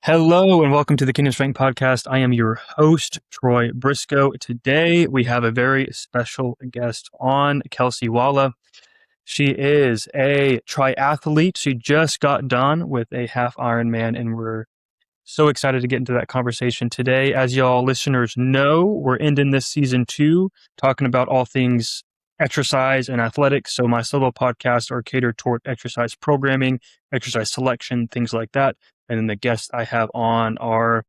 Hello and welcome to the Kingdom Strength Podcast. I am your host, Troy Briscoe. Today we have a very special guest on, Kelsey Walla. She is a triathlete. She just got done with a half Ironman, and we're so excited to get into that conversation today. As y'all listeners know, we're ending this season 2 talking about all things exercise and athletics. So my solo podcasts are catered toward exercise programming, exercise selection, things like that. And then the guests I have on are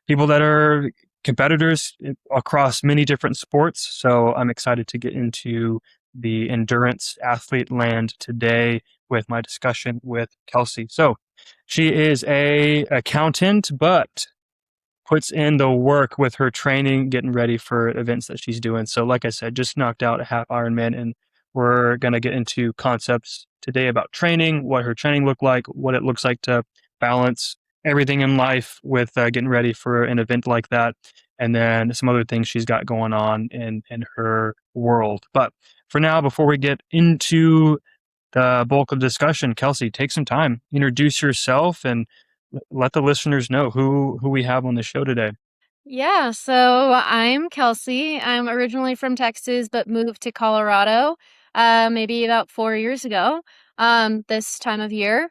people that are competitors across many different sports. So I'm excited to get into the endurance athlete land today with my discussion with Kelsey. So she is a accountant, but puts in the work with her training, getting ready for events that she's doing. So like I said, just knocked out a half Ironman, and we're going to get into concepts today about training, what her training looked like, what it looks like to balance everything in life with getting ready for an event like that, and then some other things she's got going on in her world. But for now, before we get into the bulk of the discussion, Kelsey, take some time, introduce yourself, and let the listeners know who we have on the show today. Yeah, so I'm Kelsey. I'm originally from Texas, but moved to Colorado maybe about 4 years ago, this time of year.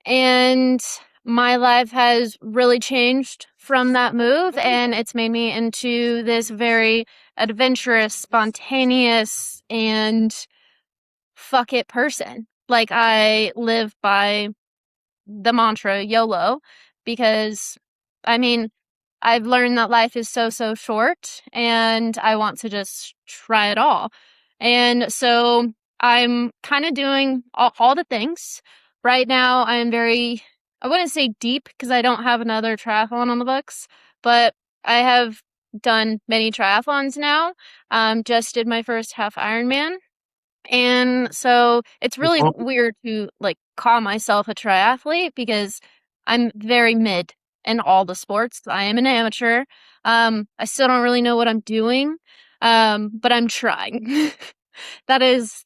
And my life has really changed from that move, and it's made me into this very adventurous, spontaneous, and fuck it person. Like, I live by the mantra YOLO because, I mean, I've learned that life is so short and I want to just try it all. And so I'm kind of doing all the things. Right now, I wouldn't say deep because I don't have another triathlon on the books, but I have done many triathlons now. Just did my first half Ironman. And so it's really Well, weird to like call myself a triathlete because I'm very mid in all the sports. I am an amateur. I still don't really know what I'm doing, but I'm trying. That is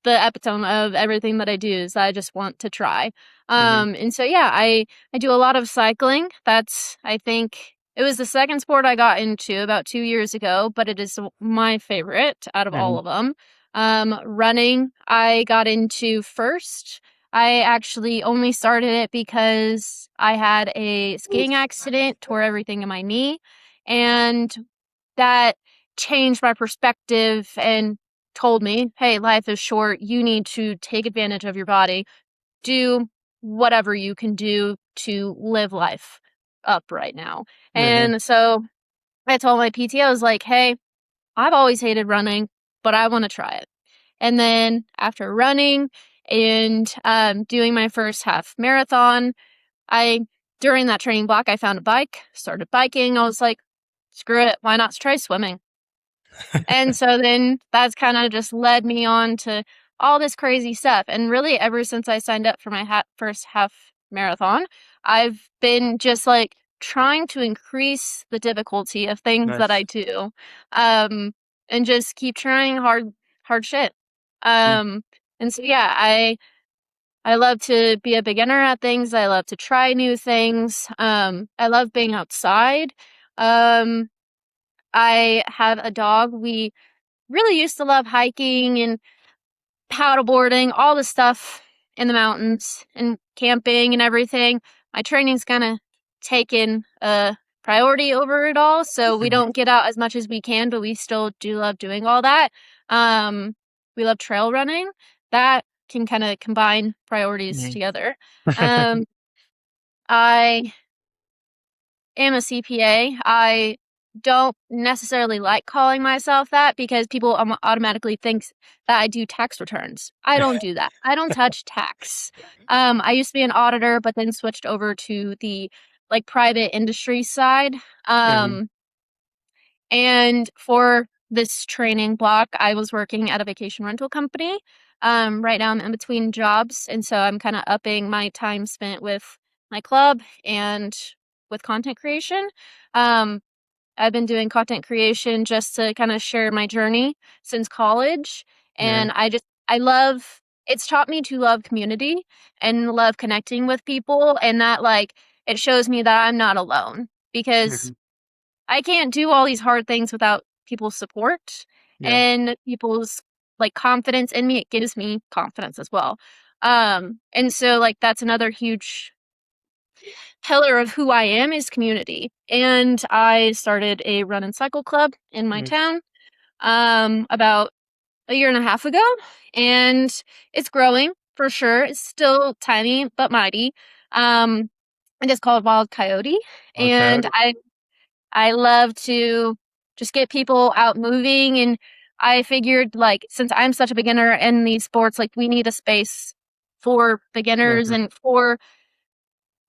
the epitome of everything that I do is I just want to try. mhm, And so yeah, I do a lot of cycling. I think it was the second sport I got into about 2 years ago, but it is my favorite out of all mhm, of them. Running, I got into first. I actually only started it because I had a skiing accident, tore everything in my knee, and that changed my perspective and told me, hey, life is short. You need to take advantage of your body. Do whatever you can do to live life up right now. mhm, And so I told my PT, I was like, hey, I've always hated running, but I want to try it. And then after running and doing my first half marathon, I during that training block, I found a bike, started biking. I was like, screw it, why not try swimming? And so then that's kind of just led me on to all this crazy stuff. And really, ever since I signed up for my first half marathon, I've been just like trying to increase the difficulty of things that I nice. do, and just keep trying hard shit. Mm, Um, and so yeah, I love to be a beginner at things. I love to try new things. I love being outside. Um, I have a dog. We really used to love hiking and paddleboarding, all the stuff in the mountains and camping and everything. My training's kind of taken a priority over it all, so we mhm, don't get out as much as we can, but we still do love doing all that. Um, we love trail running. That can kind of combine priorities mhm. together. Um, I am a CPA. I don't necessarily like calling myself that because people automatically think that I do tax returns. I don't do that. I don't touch tax. I used to be an auditor, but then switched over to the like private industry side. Mhm, Um, and for this training block, I was working at a vacation rental company. Right now I'm in between jobs, and so I'm kind of upping my time spent with my club and with content creation. Um, I've been doing content creation just to kind of share my journey since college. yeah, And I love, it's taught me to love community and love connecting with people. And that, like, it shows me that I'm not alone, because Mhm. I can't do all these hard things without people's support Yeah. and people's like confidence in me. It gives me confidence as well. And so like that's another huge pillar of who I am is community. And I started a run and cycle club in my Mm. town about a year and a half ago, and it's growing for sure. It's still tiny but mighty. Um, and it's called Wild Coyote, Okay. and I love to just get people out moving. And I figured, like, since I'm such a beginner in these sports, like, we need a space for beginners Mhm. and for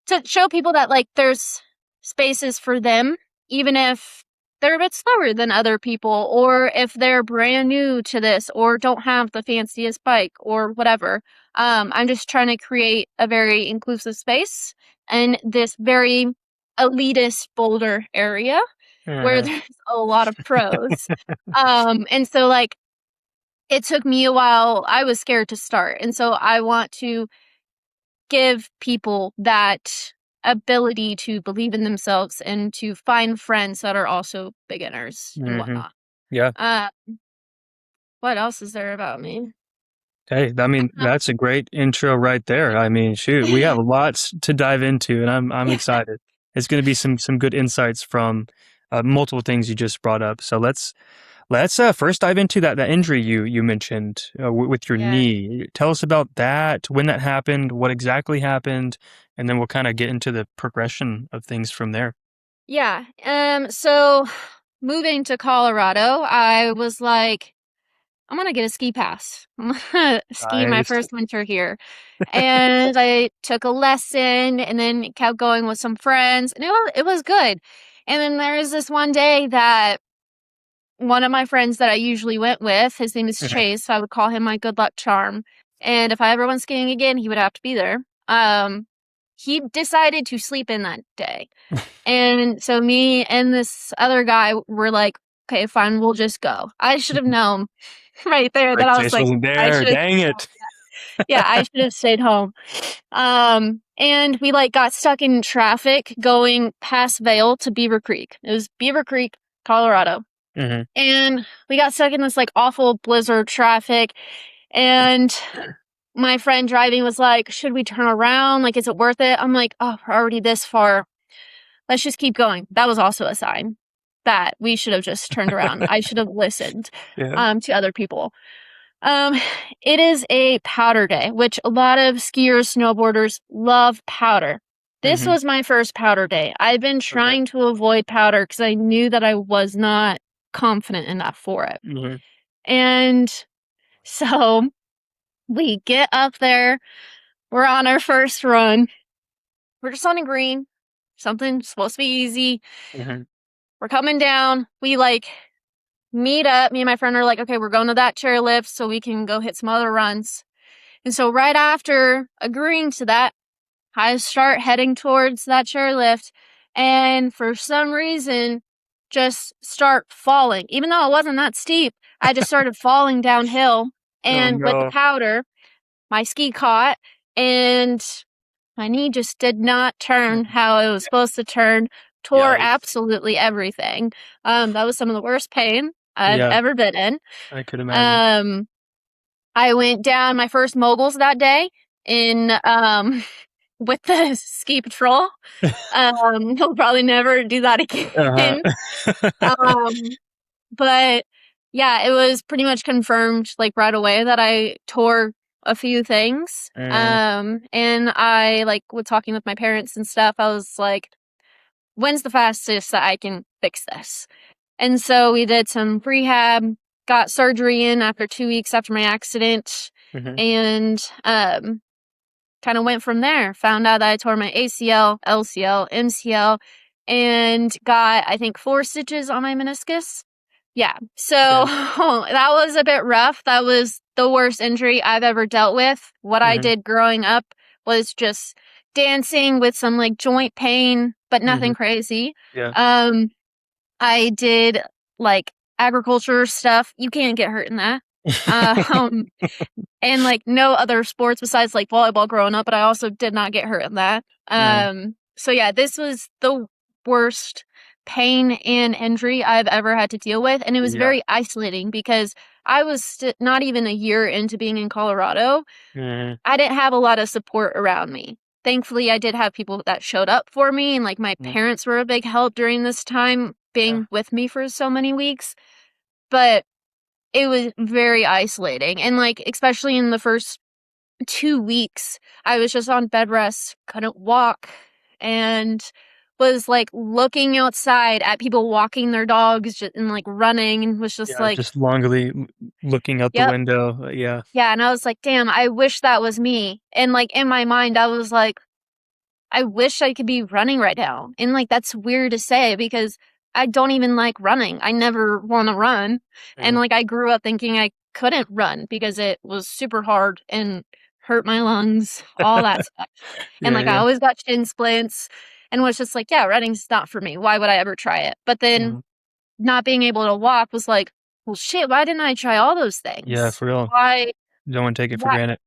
to show people that, like, there's spaces for them, even if they're a bit slower than other people, or if they're brand new to this, or don't have the fanciest bike, or whatever. I'm just trying to create a very inclusive space in this very elitist Boulder area where Uh-huh. there's a lot of pros. And so, like, it took me a while. I was scared to start, and so I want to give people that ability to believe in themselves and to find friends that are also beginners and Mhm. whatnot. Yeah. Uh, what else is there about me? Hey, I mean, that's a great intro right there. I mean, shoot, we have lots to dive into, and I'm excited. It's going to be some good insights from multiple things you just brought up. So let's first dive into that injury you mentioned with your Yeah. knee. Tell us about that, when that happened, what exactly happened, and then we'll kind of get into the progression of things from there. Yeah. So moving to Colorado, I was like, I'm gonna get a ski pass. I'm gonna ski my Nice. first winter here. And I took a lesson and then kept going with some friends, and it was good. And then there was this one day that one of my friends that I usually went with, his name is Mhm. Chase, so I would call him my good luck charm. And if I ever went skiing again, he would have to be there. He decided to sleep in that day. And so me and this other guy were like, okay, fine, we'll just go. I should have known right there that Rick I was Chase like, wasn't I there. should have, Dang it. yeah, I should have stayed home. And we like got stuck in traffic going past Vale to Beaver Creek. It was Beaver Creek, Colorado. Hmm. And we got stuck in this like awful blizzard traffic. And my friend driving was like, should we turn around? Like, is it worth it? I'm like, oh, we're already this far. Let's just keep going. That was also a sign that we should have just turned around. I should have listened Yeah. to other people. Um, it is a powder day, which a lot of skiers, snowboarders love powder. This Hmm. was my first powder day. I've been Okay. trying to avoid powder because I knew that I was not confident enough for it. Hmm. And so we get up there. We're on our first run. We're just on a green. Something supposed to be easy. Hmm. We're coming down. We like meet up. Me and my friend are like, okay, we're going to that chairlift so we can go hit some other runs. And so right after agreeing to that, I start heading towards that chairlift, and for some reason just start falling. Even though it wasn't that steep, I just started falling downhill, Oh and with the no. powder, my ski caught, and my knee just did not turn how it was supposed to turn, tore Yikes. absolutely everything. That was some of the worst pain I've Yeah, ever been in. I could imagine. Um, I went down my first moguls that day in with the ski patrol. He'll probably never do that Uh-huh. again. Um, but yeah, it was pretty much confirmed like right away that I tore a few things. Mm, And I like with talking with my parents and stuff, I was like, when's the fastest that I can fix this? And so we did some rehab, got surgery in after 2 weeks after my accident, mhm. and kind of went from there. Found out that I tore my ACL, LCL, MCL, and got, I think, 4 stitches on my meniscus. Yeah. So Yeah. that was a bit rough. That was the worst injury I've ever dealt with. What I Mhm. did growing up was just dancing with some like joint pain, but Mhm. nothing crazy. Yeah. Um, I did like agriculture stuff. You can't get hurt in that. Um, and like no other sports besides like volleyball growing up, but I also did not get hurt in that. Mm. So yeah, this was the worst pain and injury I've ever had to deal with, and it was Yeah. very isolating because I was not even a year into being in Colorado. Hmm. I didn't have a lot of support around me. Thankfully, I did have people that showed up for me, and like my parents were a big help during this time Yeah. being with me for so many weeks. But it was very isolating, and like especially in the first 2 weeks, I was just on bed rest, couldn't walk, and was like looking outside at people walking their dogs and like running, and was just Yeah. like, Just longingly looking out the yep. window. Yeah. Yeah, and I was like, damn, I wish that was me. And like in my mind, I was like, I wish I could be running right now. And like that's weird to say because I don't even like running. I never want to run. And Hmm. like I grew up thinking I couldn't run because it was super hard and hurt my lungs, all that stuff. And Yeah. like I Yeah. always got shin splints and was just like, yeah, running's not for me. Why would I ever try it? But then Mhm. not being able to walk was like, well shit, why didn't I try all those Yeah. things? For real. Why Don't want to take it for why granted.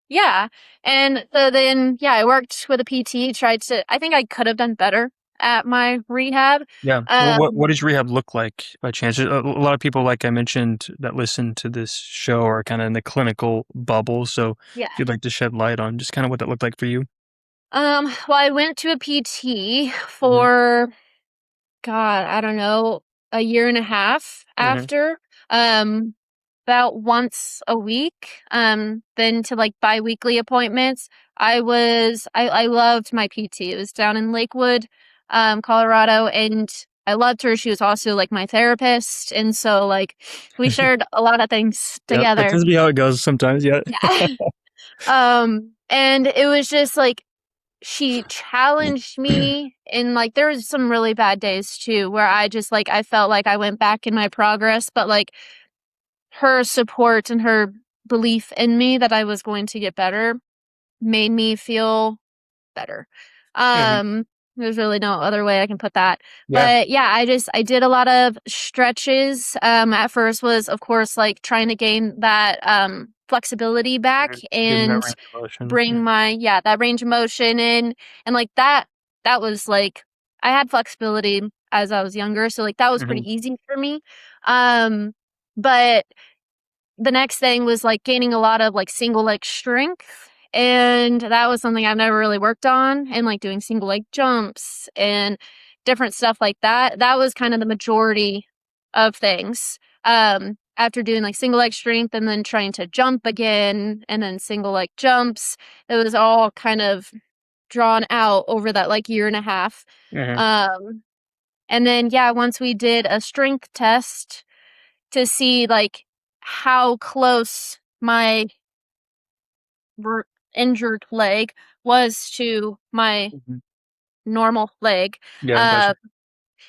yeah. And so then, yeah, I worked with a PT, tried to, I think I could have done better at my rehab. Yeah. Well, what Um, does rehab look like by chance? A lot of people, like I mentioned, that listen to this show are kind of in the clinical bubble. So yeah. if you'd like to shed light on just kind of what that looked like for you. Well, I went to a PT Hmm. for, God, I don't know, a year and a half Hmm. after, um, about once a week, then to like biweekly appointments. I loved my PT. It was down in Lakewood, Colorado, and I loved her. She was also like my therapist. And so like we shared a lot of things Yeah, that together. tends to be how it goes sometimes. Yeah. Yeah. And it was just like she challenged me and like there was some really bad days too where I just like I felt like I went back in my progress, but like her support and her belief in me that I was going to get better made me feel better. Hmm. There's really no other way I can put that. Yeah. But yeah, I did a lot of stretches. At first was of course like trying to gain that flexibility back Mhm. Getting that and range of motion. bring my yeah, that range of motion in and like that was like I had flexibility as I was younger, so like that was Hmm. pretty easy for me. Um but the next thing was like gaining a lot of like single leg strength. And that was something I've never really worked on. And like doing single leg jumps and different stuff like that. That was kind of the majority of things. After doing like single leg strength and then trying to jump again and then single leg jumps, it was all kind of drawn out over that like year and a half. Hmm. Um, and then, yeah, once we did a strength test, to see like how close my r- injured leg was to my Hmm. normal leg. Yeah. Gotcha. Uh,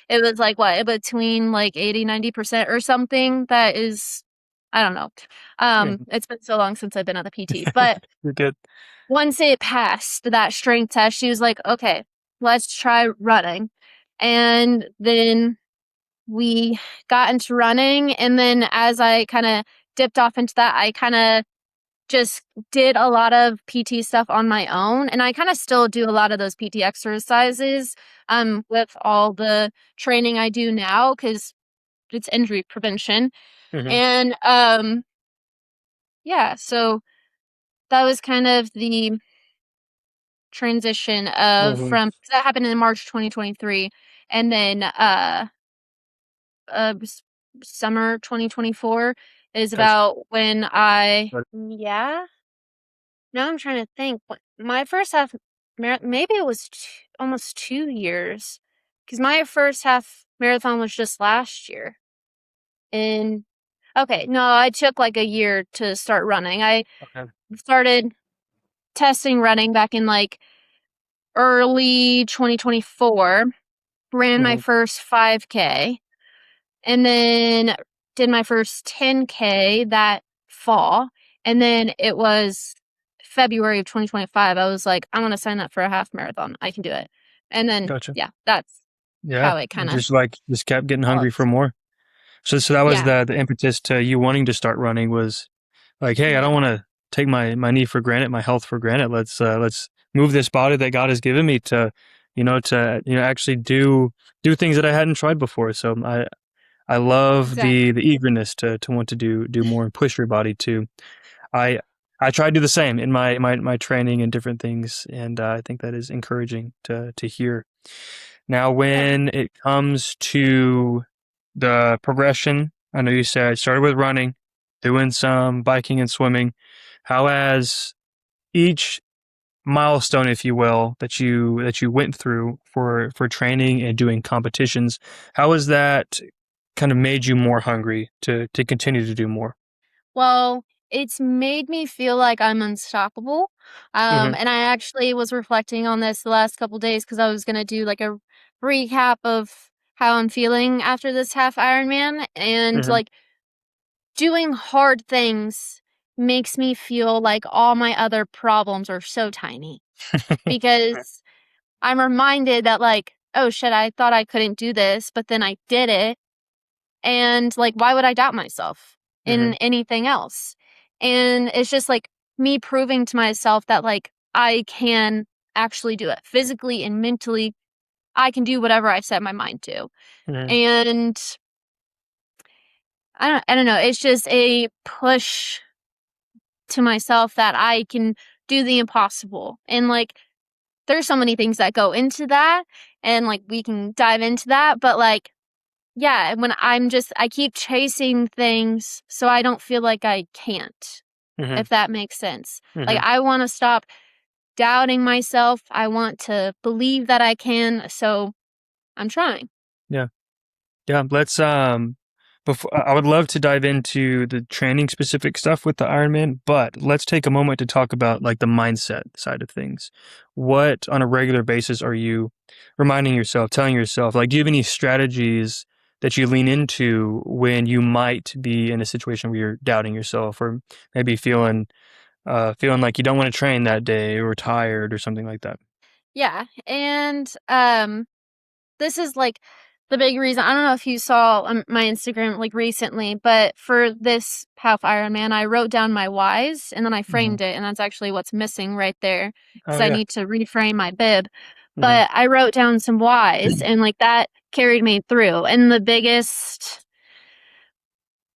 it was like what between like 80-90% or something. That is, I don't know. Mhm. It's been so long since I've been at the PT, but You're good. once it passed that strength test, she was like, "Okay, let's try running," and then we got into running. And then as I kind of dipped off into that, I kind of just did a lot of PT stuff on my own. And I kind of still do a lot of those PT exercises with all the training I do now because it's injury prevention. Hmm. And yeah, so that was kind of the transition of Hmm. from that happened in March 2023. And then uh, s- summer 2024 is Gotcha. about when I, Got it. yeah, now I'm trying to think. My first half, maybe it was almost 2 years, because my first half marathon was just last year. And okay, no, I took like a year to start running. I Okay. started testing running back in like early 2024, ran my Hmm. first 5K, and then did my first 10K that fall. And then it was February of 2025. I was like, I want to sign up for a half marathon. I can do it. And then, Gotcha. yeah, that's Yeah. how it kind of Just kept getting hungry for developed. more. So that was Yeah. the impetus to you wanting to start running was like, hey, I don't Yeah. want to take my knee for granted, my health for granted. Let's move this body that God has given me to to actually do things that I hadn't tried before. So I love Exactly. the eagerness to want to do more and push your body to. I I try to do the same in my training and different things, and I think that is encouraging to hear. Now, Yeah. when it comes to the progression, I know you said I started with running, doing some biking and swimming. How has each milestone, if you will, that you went through for training and doing competitions, how has that kind of made you more hungry to continue to do more? Well, it's made me feel like I'm unstoppable. Mhm, And I actually was reflecting on this the last couple days because I was gonna do like a recap of how I'm feeling after this half Ironman, and mhm, like doing hard things makes me feel like all my other problems are so tiny because I'm reminded that like, oh shit, I thought I couldn't do this, but then I did it. And like, why would I doubt myself in mhm, anything else? And it's just like me proving to myself that like I can actually do it physically and mentally. I can do whatever I set my mind to. mhm, And I don't know. It's just a push to myself that I can do the impossible. And like, there's so many things that go into that. And like, we can dive into that. But like, yeah, when I keep chasing things so I don't feel like I can't, mhm, if that makes sense. Like, mhm. I wanna stop doubting myself, I want to believe that I can, so I'm trying. Yeah. Yeah, let's before I would love to dive into the training specific stuff with the Ironman, but let's take a moment to talk about like the mindset side of things. What on a regular basis are you reminding yourself, telling yourself, like do you have any strategies that you lean into when you might be in a situation where you're doubting yourself or maybe feeling like you don't want to train that day or tired or something like that? Yeah, and, this is, like, the big reason. I don't know if you saw on my Instagram, like, recently, but for this half Ironman, I wrote down my whys, and then I Mhm. framed it, and that's actually what's missing right there Oh because I yeah. need to reframe my bib. Mhm. But I wrote down some whys, and, like, that carried me through, and the biggest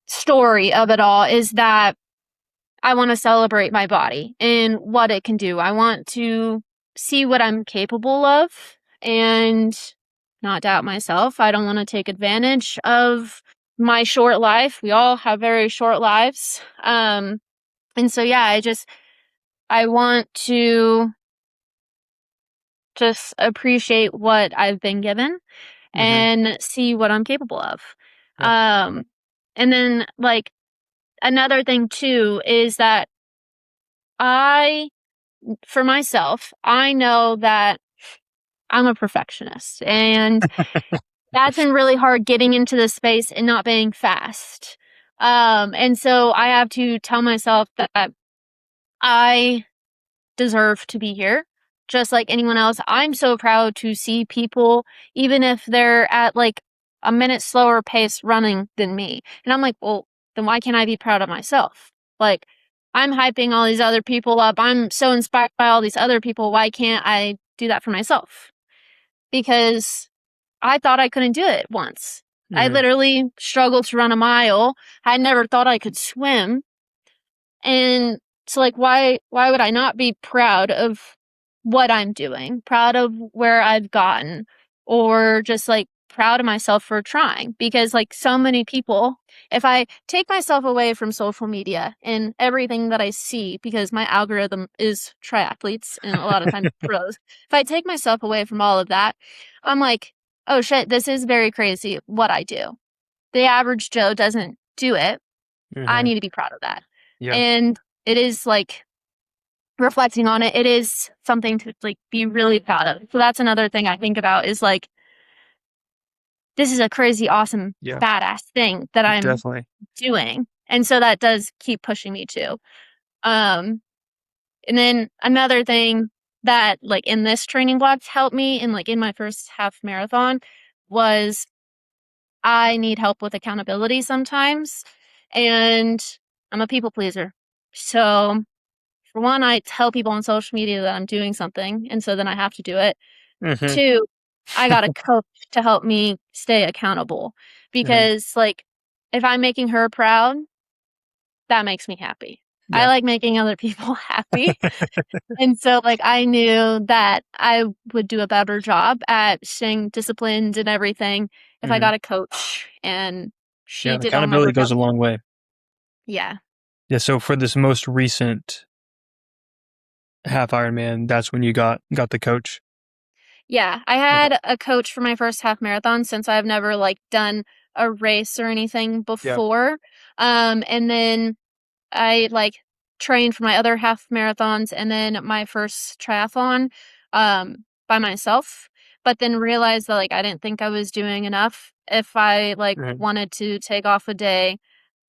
story of it all is that I wanna celebrate my body and what it can do. I want to see what I'm capable of and not doubt myself. I don't wanna take advantage of my short life. We all have very short lives. And so, yeah, I want to just appreciate what I've been given Mhm. and see what I'm capable of. Yeah. Um, and then, like, another thing too is that I for myself, I know that I'm a perfectionist, and that's been really hard getting into this space and not being fast. And so I have to tell myself that I deserve to be here just like anyone else. I'm so proud to see people, even if they're at like a minute slower pace running than me. And I'm like, well, then why can't I be proud of myself? Like, I'm hyping all these other people up. I'm so inspired by all these other people. Why can't I do that for myself? Because I thought I couldn't do it once. I Mhm. literally struggled to run a mile. I never thought I could swim. And so like why would I not be proud of what I'm doing? Proud of where I've gotten or just like proud of myself for trying because like so many people if I take myself away from social media and everything that I see because my algorithm is triathletes and a lot of times pros. If I take myself away from all of that, I'm like, "Oh shit, this is very crazy what I do." The average Joe doesn't do it. I Mhm. need to be proud of that. Yeah. And it is like reflecting on it, it is something to like be really proud of. So that's another thing I think about is like, this is a crazy, awesome, Yeah. badass thing that I'm Definitely. doing. And so that does keep pushing me too. Um, and then another thing that like in this training blocks helped me and like in my first half marathon was I need help with accountability sometimes. And I'm a people pleaser. So for one, I tell people on social media that I'm doing something, and so then I have to do it. Mhm. 2, I got a coach to help me stay accountable Mhm. because, like, if I'm making her proud, that makes me happy. I Yeah. like making other people happy, and so, like, I knew that I would do a better job at staying disciplined and everything if I Mhm. got a coach, and she Yeah, did all my accountability goes workouts. a long way. Yeah. Yeah, so for this most recent half Ironman, that's when you got the coach? Yeah, I Okay. had a coach for my first half marathon since I've never, like, done a race or anything Yeah. before, and then I, like, trained for my other half marathons and then my first triathlon, by myself, but then realized that, like, I didn't think I was doing enough. If I, like, Mhm. wanted to take off a day,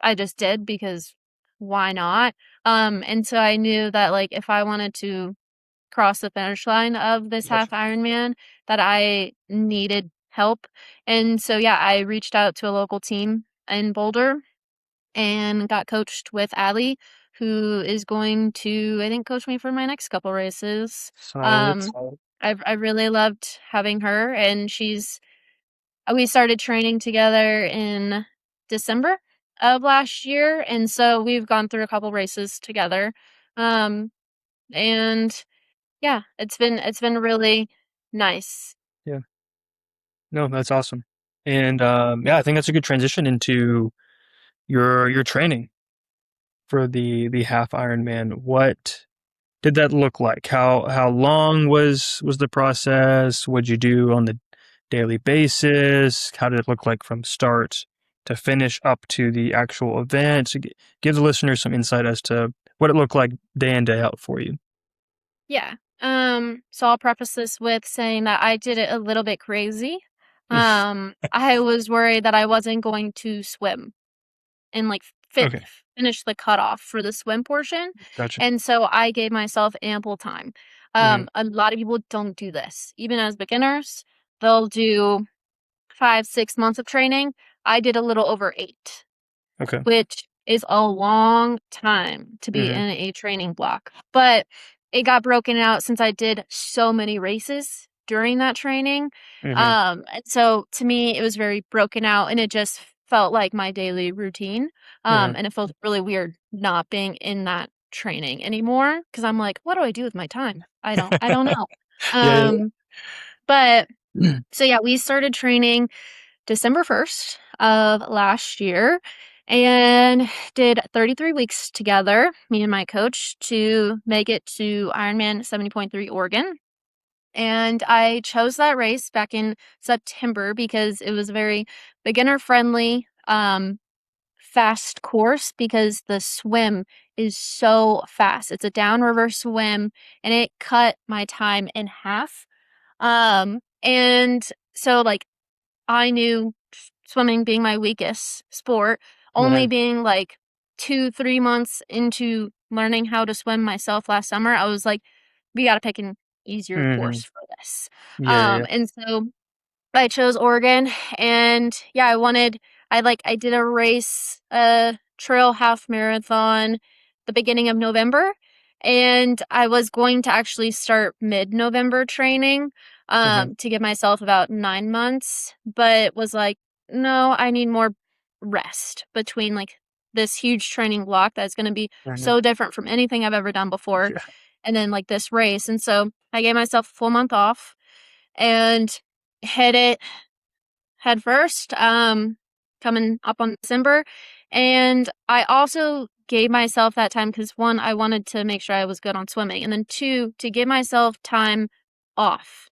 I just did because why not? And so I knew that, like, if I wanted to cross the finish line of this half Gotcha. Ironman, that I needed help, and so, yeah, I reached out to a local team in Boulder and got coached with Allie, who is going to, I think, coach me for my next couple races. Solid, Um, solid. I really loved having her, and we started training together in December of last year, and so we've gone through a couple races together. Um, and yeah, it's been really nice. Yeah. No, that's awesome. And, yeah, I think that's a good transition into your training for the half Ironman. What did that look like? How long was the process? What'd you do on the daily basis? How did it look like from start to finish up to the actual event? So give the listeners some insight as to what it looked like day in, day out for you. Yeah. So I'll preface this with saying that I did it a little bit crazy. I was worried that I wasn't going to swim and like Okay, finish the cutoff for the swim portion. gotcha. And so I gave myself ample time. Mhm, A lot of people don't do this. Even as beginners, they'll do 5, 6 months of training. I did a little over 8, okay. which is a long time to be Mhm, in a training block. But it got broken out since I did so many races during that training. mhm, And so to me, it was very broken out and it just felt like my daily routine. mhm. And it felt really weird not being in that training anymore because I'm like, what do I do with my time? I don't know. Yeah, yeah, Um, but yeah. so yeah, we started training December 1st of last year and did 33 weeks together, me and my coach, to make it to Ironman 70.3 Oregon. And I chose that race back in September because it was a very beginner friendly, fast course because the swim is so fast. It's a downriver swim and it cut my time in half. And so like I knew swimming being my weakest sport, only Mhm, being like 2, 3 months into learning how to swim myself last summer, I was like, "We gotta pick an easier course mhm. for this." Yeah, yeah, yeah. And so I chose Oregon and yeah, I did a race, a trail half marathon the beginning of November, and I was going to actually start mid-November training, Mhm, to give myself about 9 months, but was like, "No, I need more rest between, like, this huge training block that's gonna be mhm. so different from anything I've ever done before, Yeah. and then, like, this race," and so I gave myself a full month off and hit it head first, coming up on December. And I also gave myself that time because one, I wanted to make sure I was good on swimming. And then two, to give myself time off.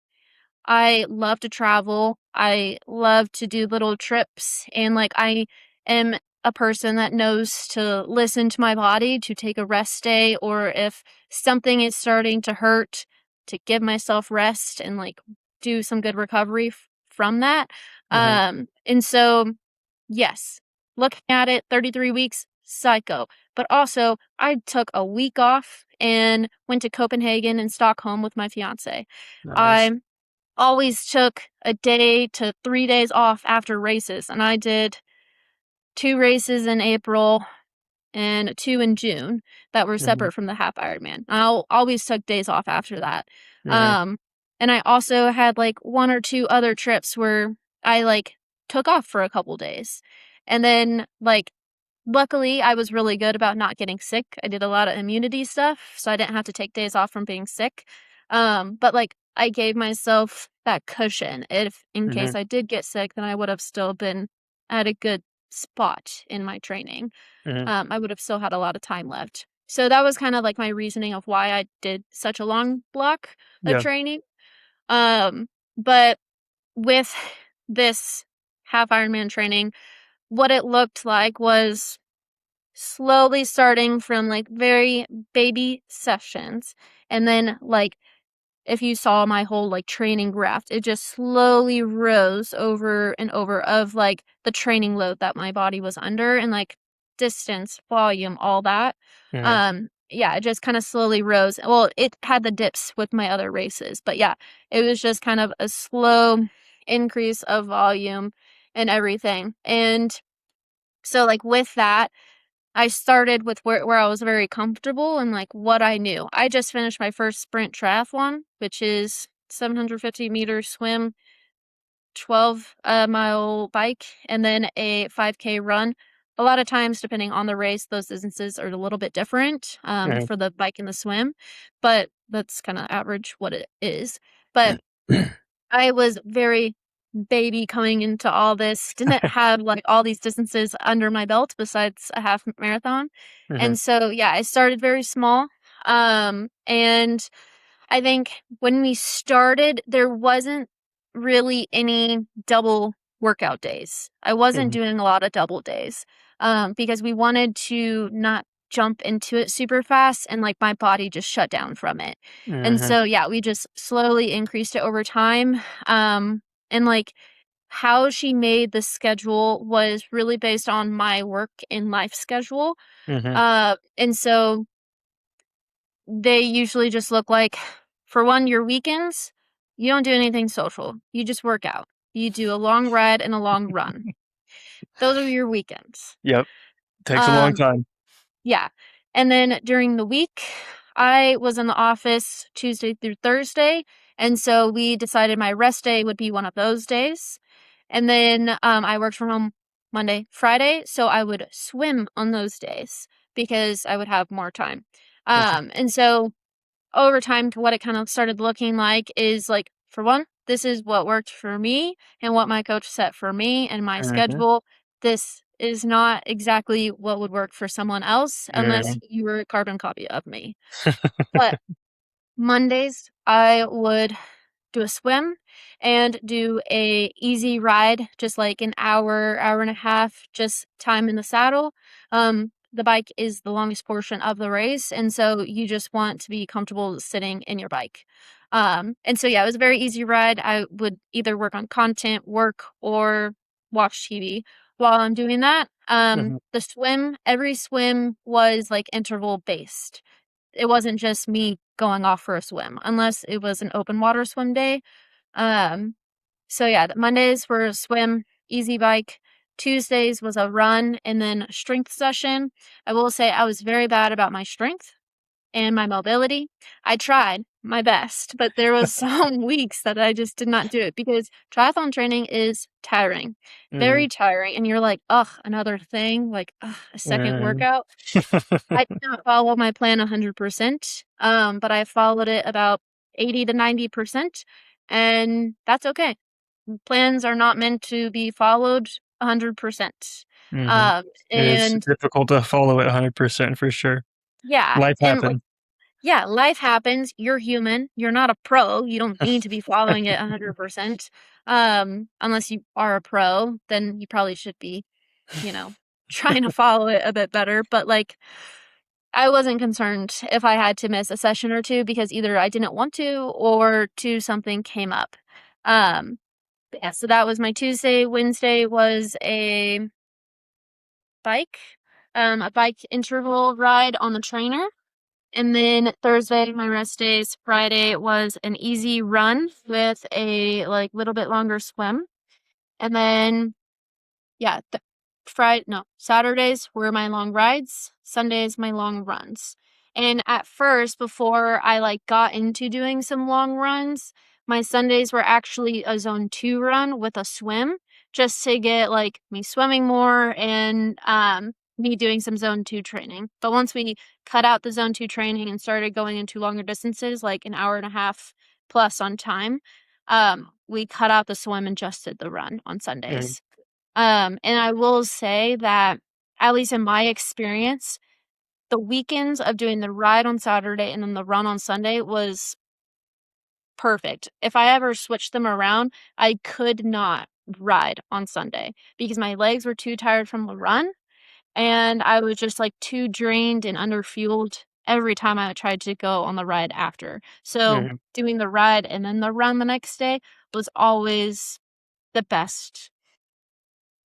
I love to travel. I love to do little trips. And like, I am a person that knows to listen to my body to take a rest day, or if something is starting to hurt, to give myself rest and like do some good recovery from that. Mhm, And so, yes, looking at it, 33 weeks, psycho. But also, I took a week off and went to Copenhagen and Stockholm with my fiance. nice. I always took a day to 3 days off after races, and I did 2 races in April and 2 in June that were Mhm, separate from the half Ironman. I always took days off after that. mhm. Um, And I also had like one or two other trips where I like took off for a couple days. And then like luckily I was really good about not getting sick. I did a lot of immunity stuff, so I didn't have to take days off from being sick. But like I gave myself that cushion. If in case Mhm. I did get sick, then I would have still been at a good spot in my training. Mhm. I would have still had a lot of time left. So that was kind of like my reasoning of why I did such a long block of Yeah. training. Um, but with this half Ironman training, what it looked like was slowly starting from like very baby sessions. And then, like, if you saw my whole like training graph, it just slowly rose over and over of like the training load that my body was under and like distance, volume, all that. Mhm. Yeah, it just kind of slowly rose. Well, it had the dips with my other races, but yeah, it was just kind of a slow increase of volume and everything. And so like with that, I started with where I was very comfortable and like what I knew. I just finished my first sprint triathlon, which is 750-meter swim, 12-mile bike, and then a 5K run. A lot of times, depending on the race, those distances are a little bit different Mhm. for the bike and the swim, but that's kind of average what it is. But I was very baby coming into all this, didn't have, like, all these distances under my belt besides a half marathon, Mhm. and so, yeah, I started very small, and I think when we started, there wasn't really any double workout days. I wasn't Mhm. doing a lot of double days, because we wanted to not jump into it super fast and, like, my body just shut down from it. And Mhm. so, yeah, we just slowly increased it over time, and, like, how she made the schedule was really based on my work and life schedule, Mhm. and so they usually just look like, for one, your weekends, you don't do anything social. You just work out. You do a long ride and a long run. Those are your weekends. Yep. Takes a long Um, time. yeah. And then during the week, I was in the office Tuesday through Thursday. And so we decided my rest day would be one of those days. And then I worked from home Monday, Friday. So I would swim on those days because I would have more time. Interesting. And so over time to what it kind of started looking like is like, for one, this is what worked for me and what my coach set for me and my Mhm. schedule. This is not exactly what would work for someone else unless Mhm. you were a carbon copy of me. But Mondays, I would do a swim and do a easy ride, just like an hour, hour and a half, just time in the saddle. The bike is the longest portion of the race, and so you just want to be comfortable sitting in your bike. And so yeah, it was a very easy ride. I would either work on content, work, or watch TV while I'm doing that. Mhm. The swim, every swim was like interval based. It wasn't just me going off for a swim unless it was an open water swim day. Um, so yeah, the Mondays were a swim, easy bike. Tuesdays was a run and then strength session. I will say I was very bad about my strength and my mobility. I tried my best, but there was some weeks that I just did not do it because triathlon training is tiring, Mhm. very tiring. And you're like, ugh, another thing, like ugh, a second Mhm. workout. I did not follow my plan 100%, but I followed it about 80 to 90%, and that's okay. Plans are not meant to be followed 100%. Mhm. Um, It is and difficult to follow it 100% for sure. yeah, Life and like, happens. yeah, life happens. You're human. You're not a pro. You don't need to be following it 100%. Unless you are a pro, then you probably should be, you know, trying to follow it a bit better. But like, I wasn't concerned if I had to miss a session or two because either I didn't want to or two, something came up. Um, but yeah, so that was my Tuesday. Wednesday was bike, a bike interval ride on the trainer. And then Thursday, my rest days. Friday was an easy run with a like little bit longer swim. And then yeah, Saturdays were my long rides, Sundays my long runs. And at first, before I like got into doing some long runs, My Sundays were actually a zone 2 run with a swim, just to get like me swimming more and me doing some zone 2 training. But once we cut out the zone 2 training and started going into longer distances, like an hour and a half plus on time, we cut out the swim and just did the run on Mm-hmm. Sundays. And I will say that, at least in my experience, the weekends of doing the ride on Saturday and then the run on Sunday was perfect. If I ever switched them around, I could not ride on Sunday because my legs were too tired from the run and I was just like too drained and underfueled every time I tried to go on the ride after. So Mm-hmm. doing the ride and then the run the next day was always the best,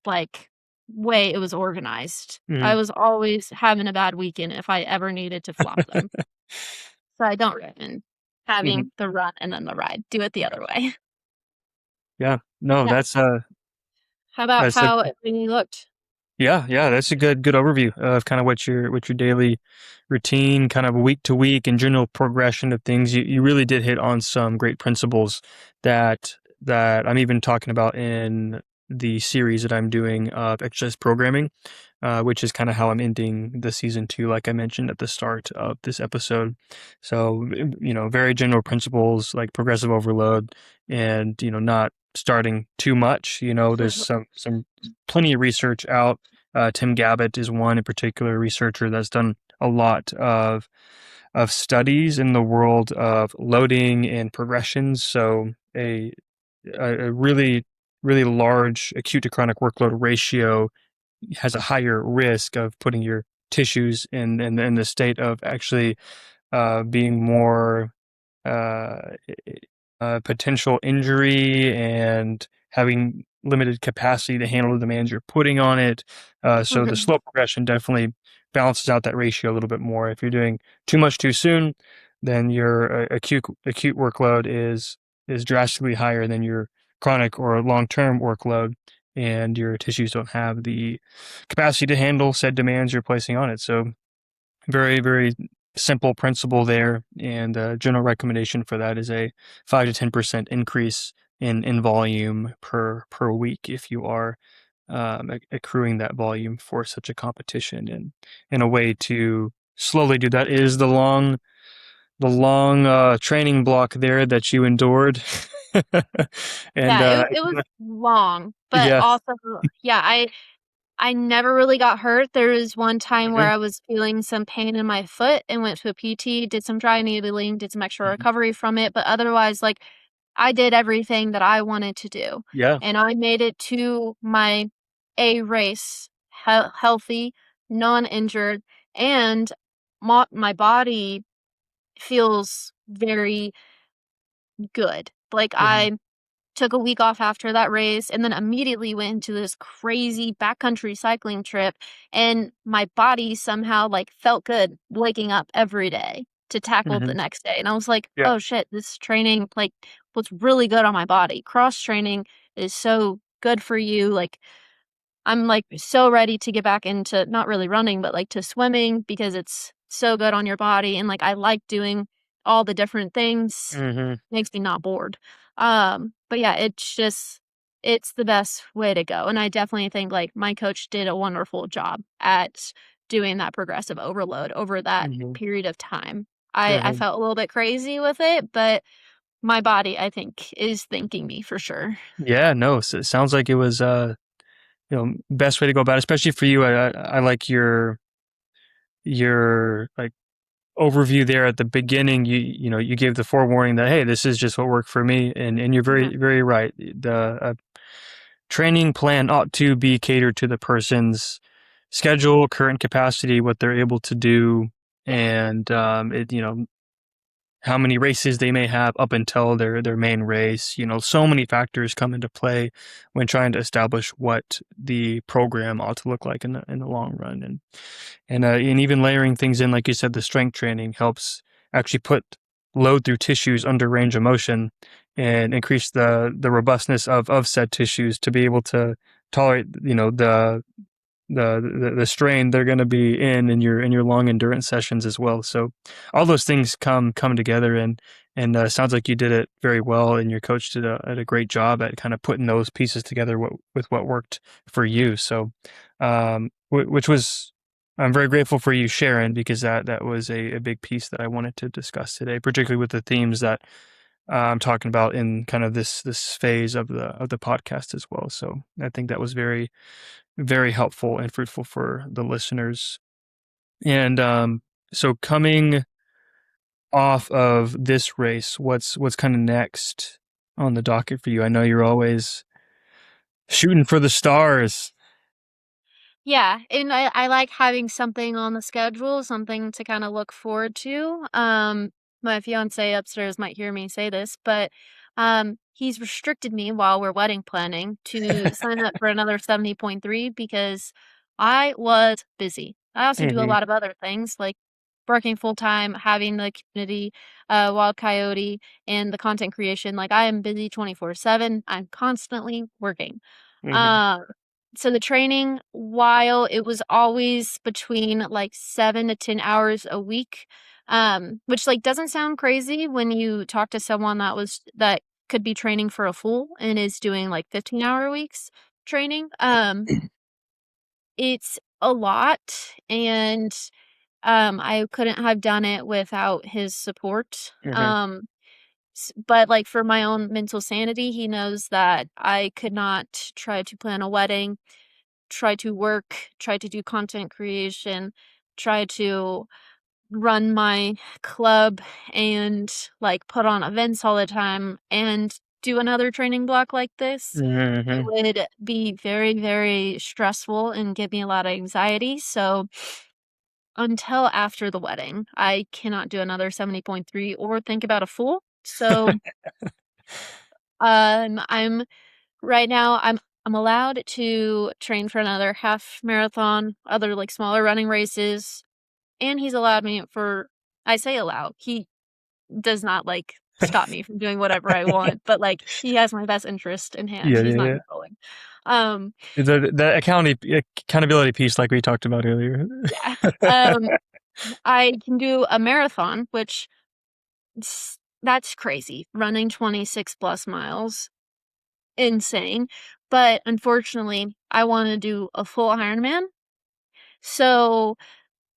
like, way it was organized. I was always having a bad weekend if I ever needed to flop them. So I don't recommend Mm-hmm. having the run and then the ride. Do it the other way. Yeah, no, Yeah. How about that's a how everything looked? yeah, that's a good overview of kind of what your daily routine, kind of week to week, and general progression of things. You really did hit on some great principles that I'm even talking about in the series that I'm doing of exercise programming, which is kind of how I'm ending the season 2, like I mentioned at the start of this episode. So, very general principles like progressive overload and, not starting too much. There's some plenty of research out. Tim Gabbett is one in particular researcher that's done a lot of studies in the world of loading and progressions. So a really really large acute to chronic workload ratio has a higher risk of putting your tissues in the state of actually being more uh, potential injury and having limited capacity to handle the demands you're putting on it. So the Mhm. slow progression definitely balances out that ratio a little bit more. If you're doing too much too soon, then your acute workload is drastically higher than your chronic or long-term workload, and your tissues don't have the capacity to handle said demands you're placing on it. So very, very simple principle there, and general recommendation for that is a 5 to 10% increase in volume per week if you are accruing that volume for such a competition. And a way to slowly do that is the long training block there that you endured. and Yeah, it was long, but yeah. also, yeah, I never really got hurt. There was one time where Mhm, I was feeling some pain in my foot and went to a PT, did some dry needling, did some extra mhm. recovery from it, but otherwise, like, I did everything that I wanted to do, Yeah. and I made it to my A race healthy, non-injured, and my body feels very good. Like, Mhm, I took a week off after that race and then immediately went into this crazy backcountry cycling trip, and my body somehow like felt good waking up every day to tackle the mhm. next day. And I was like, Yeah. oh shit, this training like was really good on my body. Cross training is so good for you. Like, I'm, like, so ready to get back into not really running, but, like, to swimming because it's so good on your body, and, like, I like doing all the different things. Mhm, Makes me not bored. But yeah, it's the best way to go, and I definitely think, like, my coach did a wonderful job at doing that progressive overload over that mhm, period of time. I mhm. felt a little bit crazy with it, but my body, I think, is thanking me for sure. Yeah, no, it sounds like it was best way to go about it, especially for you. I like your like overview there at the beginning. You gave the forewarning that, hey, this is just what worked for me, and you're Mhm. very very right. The training plan ought to be catered to the person's schedule, current capacity, what they're able to do, Yeah. and how many races they may have up until their main race. So many factors come into play when trying to establish what the program ought to look like in the long run. And even layering things in, like you said, the strength training helps actually put load through tissues under range of motion and increase the robustness of said tissues to be able to tolerate the the strain they're going to be in your long endurance sessions as well. So all those things come together, and sounds like you did it very well, and your coach did a great job at kind of putting those pieces together with what worked for you. So, which was, I'm very grateful for you sharing, because that was a big piece that I wanted to discuss today, particularly with the themes that I'm talking about in kind of this phase of the podcast as well. So I think that was very, very helpful and fruitful for the listeners. And so coming off of this race, what's kind of next on the docket for you? I know you're always shooting for the stars. Yeah, and I like having something on the schedule, something to kind of look forward to. My fiance upstairs might hear me say this, but he's restricted me while we're wedding planning to sign up for another 70.3 because I was busy. I also do a Hmm. lot of other things like working full time, having the community, Wild Coyote, and the content creation. Like I am busy 24/7. I'm constantly working. Hmm. Um, so the training, while it was always between like 7 to 10 hours a week, which like doesn't sound crazy when you talk to someone that could be training for a full and is doing like 15-hour weeks training. It's a lot, and I couldn't have done it without his support. Hmm. But like for my own mental sanity, he knows that I could not try to plan a wedding, try to work, try to do content creation, try to run my club and like put on events all the time and do another training block like this. It Hmm. would be very, very stressful and give me a lot of anxiety. So until after the wedding, I cannot do another 70.3 or think about a full. So I'm right now I'm allowed to train for another half marathon, other like smaller running races, and he's allowed me for I say allow. He does not like stop me from doing whatever I want, but like he has my best interest in hand. Yeah, He's yeah, not yeah. controlling. Um The accountability piece, like we talked about earlier. yeah. Um I can do a marathon, which that's crazy. Running 26 plus miles. Insane. But unfortunately, I want to do a full Ironman. So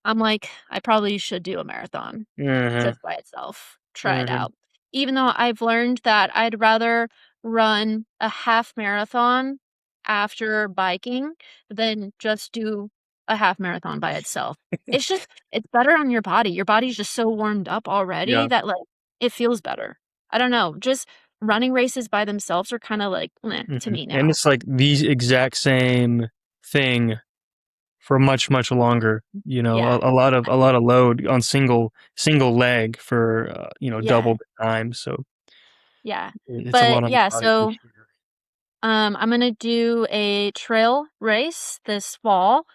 I'm like, I probably should do a marathon Hmm. just by itself. Try it Hmm. out. Even though I've learned that I'd rather run a half marathon after biking than just do a half marathon by itself. It's better on your body. Your body's just so warmed up already Yeah. that like it feels better. I don't know. Just running races by themselves are kind of like meh to Hmm. me And now. it's like the exact same thing for much, much longer. Yeah. A lot of load on single leg for Yeah. double the time. So Yeah. it's a lot But on the yeah, body for so sure. I'm gonna do a trail race this fall.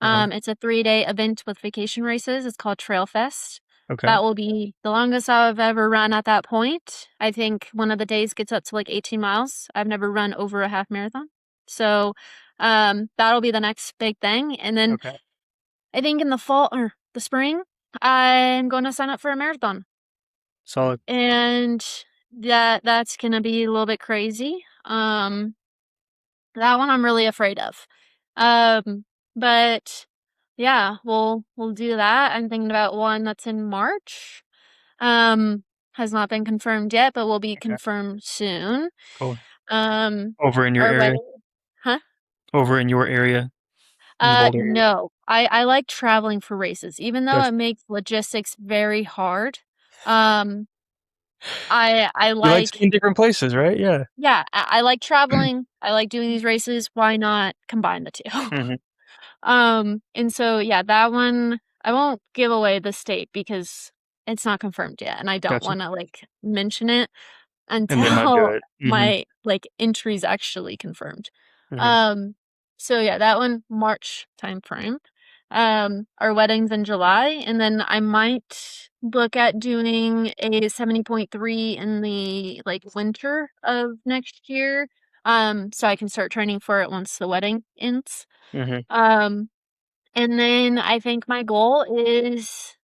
Uh-huh. It's a 3-day event with vacation races. It's called Trail Fest. Okay. That will be the longest I've ever run at that point. I think one of the days gets up to like 18 miles. I've never run over a half marathon. So, that'll be the next big thing. And then Okay. I think in the fall or the spring, I'm going to sign up for a marathon. Solid. And that's gonna be a little bit crazy. That one I'm really afraid of. But yeah, we'll do that. I'm thinking about one that's in March. Um, has not been confirmed yet, but will be Okay. confirmed soon. Cool. Um, Over in your our area. wedding, huh? Over in your area, in the Boulder area. No. I like traveling for races, even though it Gotcha. makes logistics very hard. Um, I You like like seeing different places, right? Yeah. yeah, I like traveling. I like doing these races. Why not combine the 2? Hmm. And so yeah, that one I won't give away the state because it's not confirmed yet, and I don't Gotcha. wanna, like, mention it And then not do until it. Hmm. my, like, entry's actually confirmed. Hmm. Um, so yeah, that one, March timeframe. Our wedding's in July, and then I might look at doing a 70.3 in the, like, winter of next year. so I can start training for it once the wedding ends. Hmm. Um, and then I think my goal is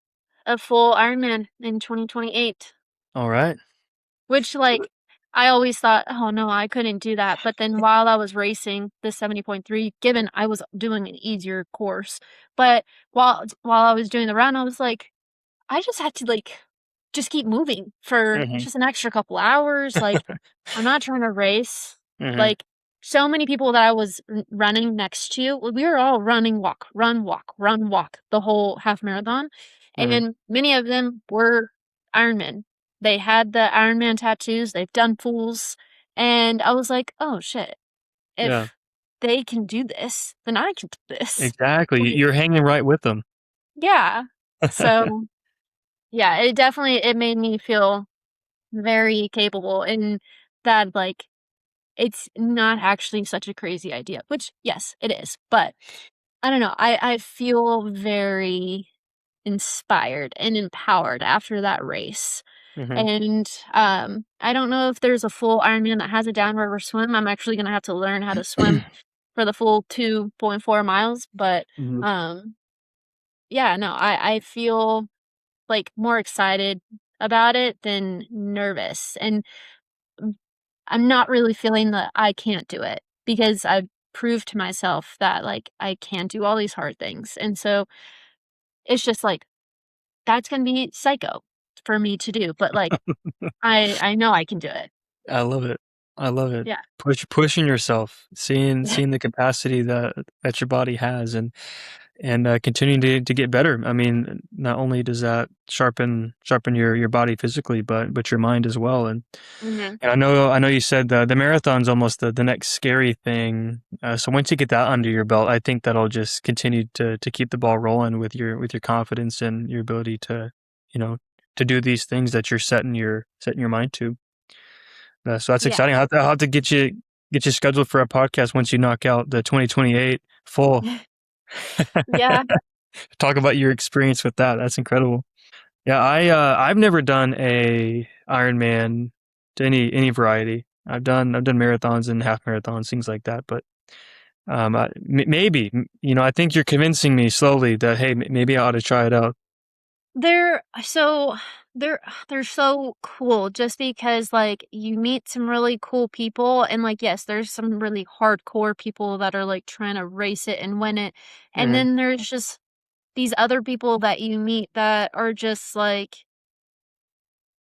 a full Ironman in 2028, All right. which like I always thought, oh no, I couldn't do that. But then while I was racing the 70.3, given I was doing an easier course, but while I was doing the run, I was like, I just had to like just keep moving for Hmm. just an extra couple hours. Like, I'm not trying to race. Hmm. Like, so many people that I was running next to, we were all running, walk, run, walk, run, walk the whole half marathon. Hmm. And many of them were Ironman. They had the Ironman tattoos, they've done pools. And I was like, oh shit, Yeah, if they can do this, then I can do this. exactly. Like, You're hanging right with them. yeah. So yeah, it definitely it made me feel very capable and that like it's not actually such a crazy idea, which yes, it is. But I don't know. I feel very inspired and empowered after that race. Hmm. And I don't know if there's a full Ironman that has a downriver swim. I'm actually gonna have to learn how to swim for the full 2.4 miles. But Hmm. um yeah, no, I feel like more excited about it than nervous. And mm, I'm not really feeling that I can't do it because I've proved to myself that like I can do all these hard things. And so it's just like that's gonna be psycho for me to do. But like I know I can do it. I love it. I love it. Yeah. Pushing yourself, seeing the capacity that your body has, and continuing to get better. I mean, not only does that sharpen your body physically, but your mind as well. Hmm. And I know you said the marathon's almost the next scary thing. So once you get that under your belt, I think that'll just continue to keep the ball rolling with your confidence and your ability to, you know, to do these things that you're setting your mind to. So that's Yeah. exciting. I'll have to get you scheduled for a podcast once you knock out the 2028 full. Yeah. Talk about your experience with that. That's incredible. Yeah, I've never done a Ironman to any variety. I've done marathons and half marathons, things like that. But maybe I think you're convincing me slowly that hey, maybe I ought to try it out. They're so they're they're so cool just because like you meet some really cool people and like yes, there's some really hardcore people that are like trying to race it and win it. And Hmm. then there's just these other people that you meet that are just like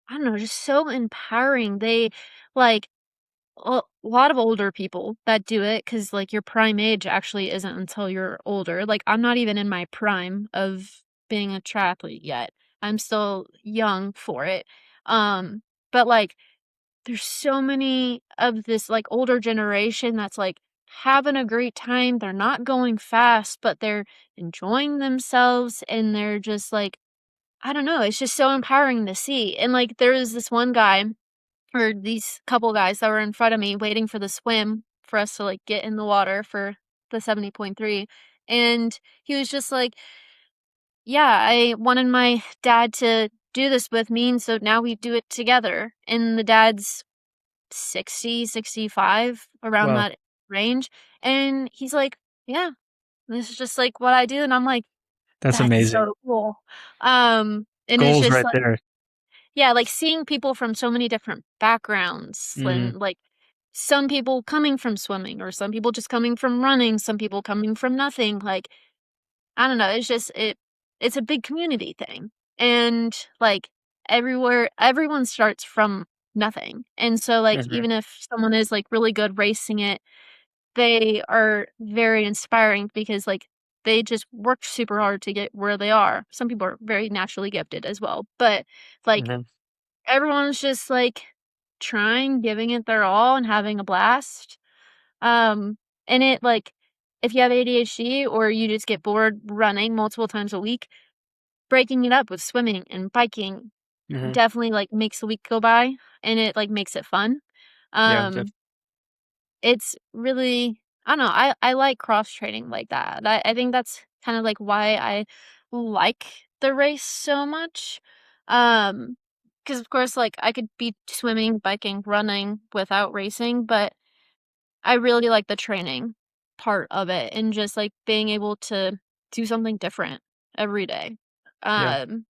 I don't know, just so empowering. They like a lot of older people that do it because like your prime age actually isn't until you're older. Like I'm not even in my prime of being a triathlete yet. I'm still young for it. Um, but like there's so many of this like older generation that's like having a great time. They're not going fast, but they're enjoying themselves and they're just like I don't know, it's just so empowering to see. And like there was this one guy or these couple guys that were in front of me waiting for the swim for us to like get in the water for the 70.3. And he was just like, yeah, I wanted my dad to do this with me. And so now we do it together. And the dad's 60, 65 around Wow, that range. And he's like, yeah, this is just like what I do. And I'm like, that's that's amazing. so cool. And it's Goals just right like, there. yeah, like seeing people from so many different backgrounds Hmm. and like some people coming from swimming or some people just coming from running, some people coming from nothing. Like, I don't know, it's just it's a big community thing. And like everywhere everyone starts from nothing. And so like Hmm. even if someone is like really good racing it, they are very inspiring because like they just worked super hard to get where they are. Some people are very naturally gifted as well, but like Hmm. everyone's just, like, trying, giving it their all, and having a blast. Um, and it, like if you have ADHD or you just get bored running multiple times a week, breaking it up with swimming and biking Hmm. definitely, like, makes the week go by, and it, like, makes it fun. Yeah, Um, it's really I don't know, I like cross training like that. I think that's kind of, like, why I like the race so much. Um, because of course, like, I could be swimming, biking, running without racing, but I really like the training part of it and just, like, being able to do something different every day. Yeah. Um,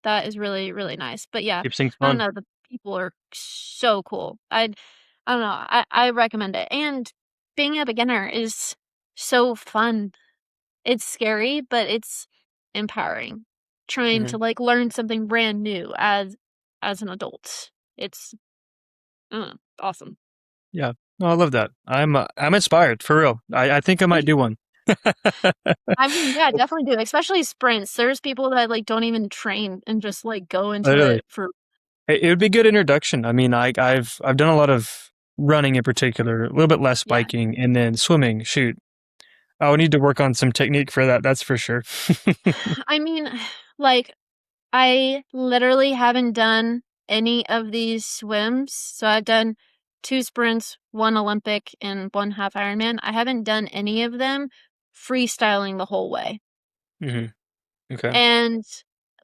that is really, really nice. But yeah, Keeps things I don't fun. know, the people are so cool. I don't know, I recommend it. And being a beginner is so fun. It's scary, but it's empowering. Trying Hmm. to, like, learn something brand new as an adult. It's, awesome. Yeah. No, I love that. I'm inspired for real. I think I might do one. I mean, yeah, definitely do, especially sprints. There's people that, like, don't even train and just, like, go into Literally. it for It would be a good introduction. I mean, I've done a lot of running in particular, a little bit less yeah. biking, and then swimming. Shoot, I would need to work on some technique for that. That's for sure. I mean, like, I literally haven't done any of these swims. So I've done 2 sprints, 1 Olympic, and 1 half Ironman. I haven't done any of them freestyling the whole way. Hmm. Okay. And,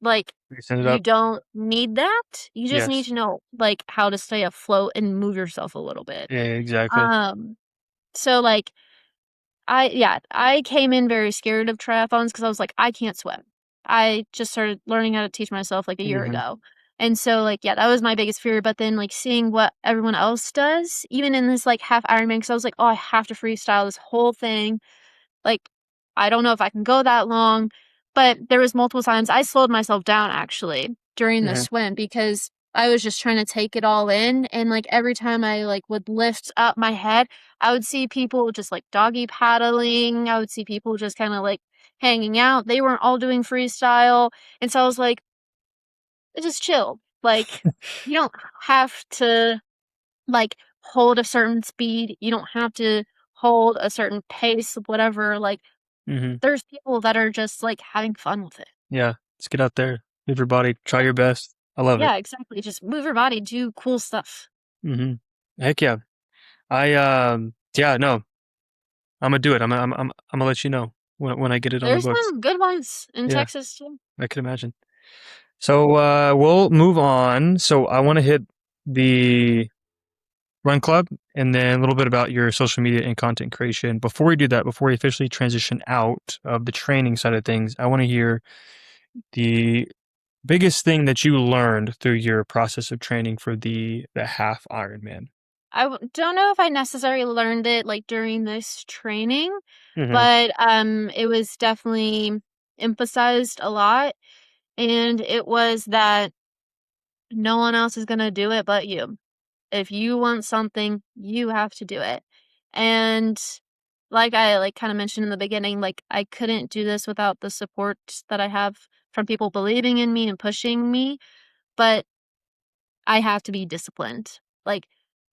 like, We send it you up. don't need that. You just need Yes. to know, like, how to stay afloat and move yourself a little bit. Yeah. Exactly. Um, so, like, I came in very scared of triathlons because I was like, "I can't swim." I just started learning how to teach myself, like, a year Hmm. ago. And so, like, yeah, that was my biggest fear, but then, like, seeing what everyone else does, even in this, like, half Ironman, because I was like, "Oh, I have to freestyle this whole thing." Like, I don't know if I can go that long, but there was multiple times I slowed myself down actually during the Hmm. swim because I was just trying to take it all in, and, like, every time I, like, would lift up my head, I would see people just, like, doggy paddling, I would see people just kinda, like, hanging out, they weren't all doing freestyle, and so I was like, "Just chill." Like, you don't have to, like, hold a certain speed, you don't have to hold a certain pace, whatever, like, Hmm. there's people that are just, like, having fun with it. Yeah. Let's get out there, move your body, try your best. I love it. Yeah, exactly, just move your body, do cool stuff. Hmm. Heck yeah. Yeah. No, I'm gonna do it. I'm gonna let you know when I get it on the There's books. some good ones in Yeah, Texas too. I can imagine. So we'll move on. So I want to hit the run club and then a little bit about your social media and content creation. Before we do that, before we officially transition out of the training side of things, I want to hear the biggest thing that you learned through your process of training for the half Ironman. Don't know if I necessarily learned it, like, during this training, Mm-hmm. but, it was definitely emphasized a lot, and it was that no one else is gonna do it but you. If you want something, you have to do it. And like I like kind of mentioned in the beginning, like I couldn't do this without the support that I have from people believing in me and pushing me, but I have to be disciplined. Like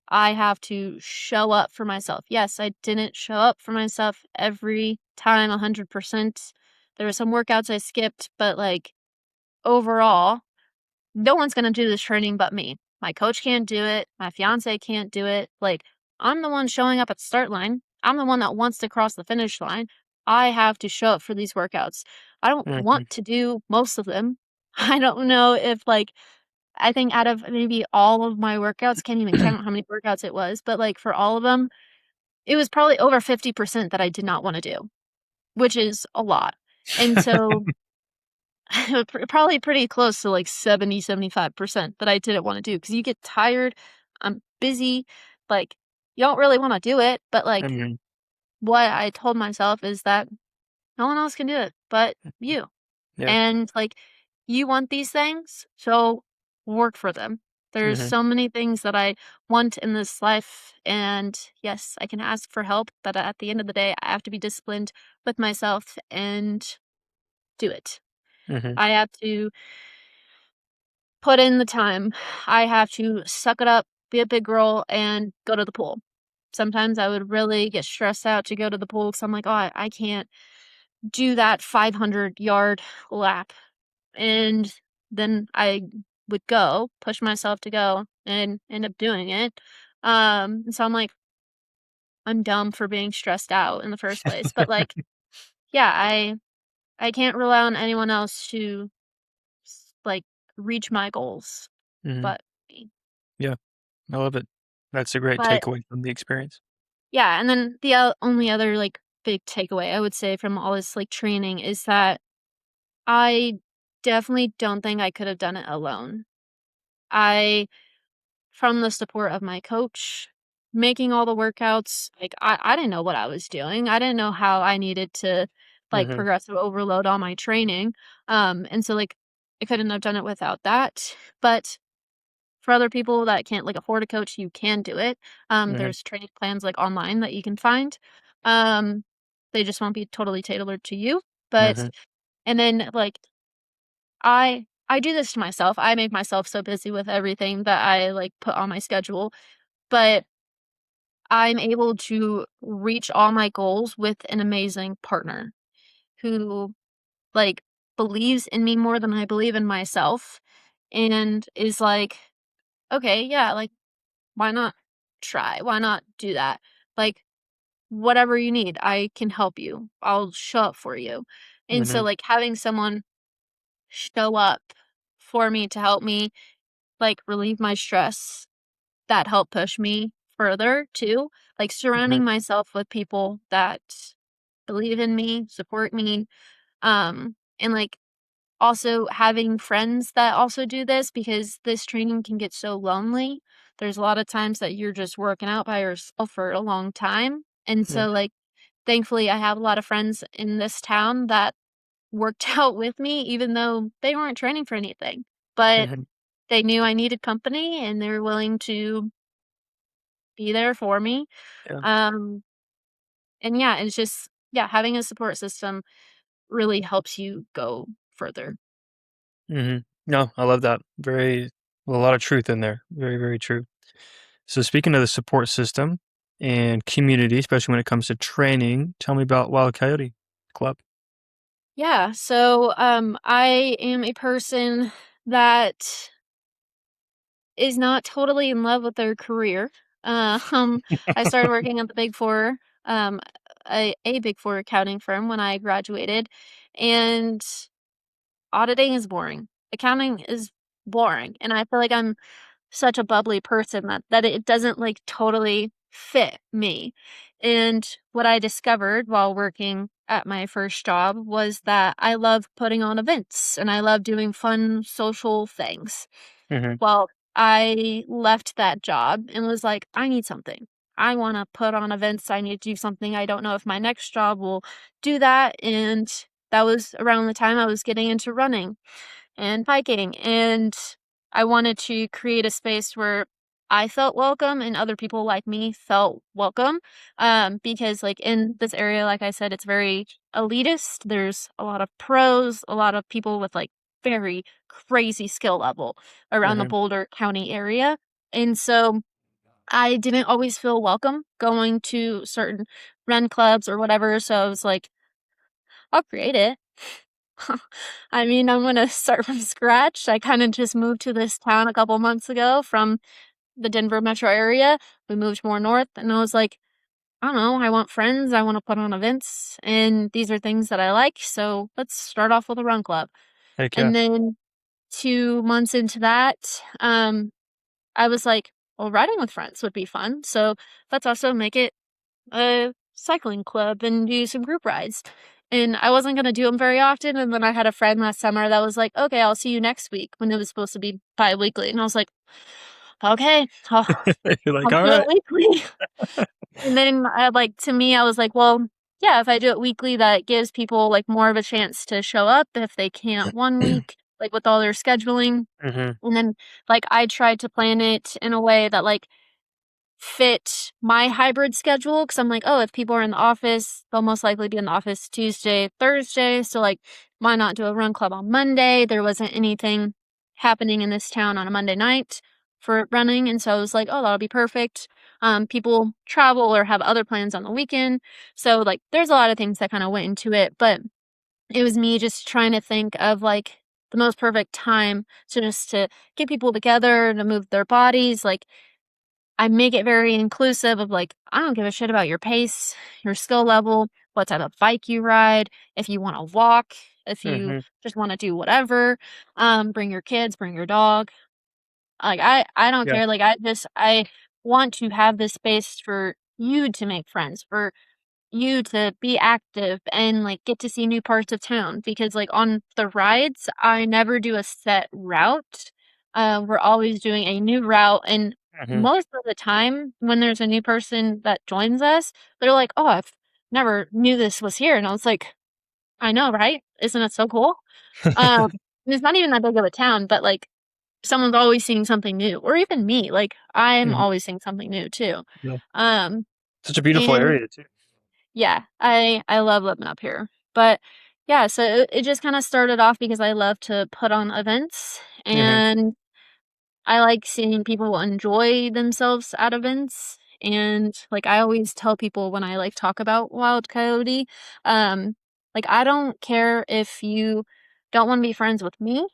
I have to show up for myself. Yes, I didn't show up for myself every time 100%. There were some workouts I skipped, but like overall, no one's gonna do this training but me. My coach can't do it. My fiance can't do it. Like, I'm the one showing up at the start line. I'm the one that wants to cross the finish line. I have to show up for these workouts. I don't Mm-hmm. want to do most of them. I don't know if, like, I think out of maybe all of my workouts, can't even count how many workouts it was, but like for all of them, it was probably over 50% that I did not want to do, which is a lot. And so probably pretty close to like 70-75% that I didn't wanna do because you get tired, I'm busy, like, you don't really wanna do it, but, like, Mm-hmm. what I told myself is that no one else can do it but you, Yeah. and, like, you want these things, so work for them. There's Mm-hmm. so many things that I want in this life, and yes, I can ask for help, but at the end of the day, I have to be disciplined with myself and do it. Mm-hmm. I have to put in the time. I have to suck it up, be a big girl, and go to the pool. Sometimes I would really get stressed out to go to the pool because I'm like, oh, I can't do that 500-yard lap. And then I would go, push myself to go, and end up doing it. And so I'm like, I'm dumb for being stressed out in the first place. But like, yeah, I can't rely on anyone else to like reach my goals, Mm-hmm. but me. Yeah. I love it. That's a great But takeaway from the experience. Yeah, and then the only other like big takeaway I would say from all this like training is that I definitely don't think I could have done it alone. I From the support of my coach, making all the workouts, like I didn't know what I was doing. I didn't know how I needed to like Mhm. progressive overload all my training. And so like I couldn't have done it without that. But for other people that can't like afford a coach, you can do it. Mhm. There's training plans like online that you can find. Um, they just won't be totally tailored to you. But Mhm. and then like I do this to myself. I make myself so busy with everything that I like put on my schedule, but I'm able to reach all my goals with an amazing partner who like believes in me more than I believe in myself and is like, okay, yeah, like why not try? Why not do that? Like whatever you need, I can help you. I'll show up for you. And so Mhm. like having someone show up for me to help me like relieve my stress that help push me further too, like Mhm. surrounding myself with people that believe in me, support me, and like also having friends that also do this because this training can get so lonely. There's a lot of times that you're just working out by yourself for a long time. And Yeah. so like thankfully I have a lot of friends in this town that worked out with me even though they weren't training for anything. But Mhm. they knew I needed company and they were willing to be there for me. Yeah. Um, and yeah, it's just yeah, having a support system really helps you go further. Mhm. No, I love that. Very a lot of truth in there. Very, very true. So speaking of the support system and community, especially when it comes to training, tell me about Wild Coyote Club. Yeah, so I am a person that is not totally in love with their career. I started working at the Big Four, um, a Big Four accounting firm when I graduated, and auditing is boring. Accounting is boring, and I feel like I'm such a bubbly person that it doesn't like totally fit me. And what I discovered while working at my first job was that I love putting on events and I love doing fun social things. Mhm. Well, I left that job and was like, I need something. I want to put on events. I need to do something. I don't know if my next job will do that. And that was around the time I was getting into running and biking. And I wanted to create a space where I felt welcome and other people like me felt welcome. Because like in this area, like I said, it's very elitist. There's a lot of pros, a lot of people with like very crazy skill level around the Mhm. Boulder County area. And so I didn't always feel welcome going to certain run clubs or whatever. So I was like, I'll create it. I mean, I'm gonna start from scratch. I kind of just moved to this town a couple months ago from the Denver metro area. We moved more north, and I was like, I don't know, I want friends, I want to put on events, and these are things that I like. So let's start off with a run club. Heck yeah. And then 2 months into that, I was like, well, riding with friends would be fun. So let's also make it a cycling club and do some group rides. And I wasn't going to do them very often. And then I had a friend last summer that was like, okay, I'll see you next week when it was supposed to be bi weekly. And I was like, okay, You're like, I'll all do it right. weekly. And then to me, I was like, well, yeah, if I do it weekly, that gives people like more of a chance to show up if they can't one week, like with all their scheduling. Mhm. And then like I tried to plan it in a way that like fit my hybrid schedule because I'm like, oh, if people are in the office, they'll most likely be in the office Tuesday, Thursday. So, like, why not do a run club on Monday? There wasn't anything happening in this town on a Monday night for running. And so I was like, oh, that'll be perfect. People travel or have other plans on the weekend. So, like, there's a lot of things that kind of went into it. But it was me just trying to think of like the most perfect time to get people together to move their bodies. Like, I make it very inclusive of like, I don't give a shit about your pace, your skill level, what type of bike you ride, if you want to walk, if you Mhm. just want to do whatever. Bring your kids, bring your dog. Like I don't Yeah. care. Like I want to have this space for you to make friends, for you to be active and like get to see new parts of town, because like on the rides I never do a set route. We're always doing a new route, and Hmm. most of the time when there's a new person that joins us, they're like, "Oh, I've never knew this was here." And I was like, "I know, right? Isn't it so cool?" um and it's not even that big of a town, but like someone's always seeing something new, or even me, like I'm Hmm. always seeing something new too. Yeah. um Such a beautiful and area too. yeah, I love living up here. But yeah, so it just kind of started off because I love to put on events, Hmm. and I like seeing people enjoy themselves at events. And like I always tell people when I like talk about Wild Coyote, um, like I don't care if you don't want to be friends with me,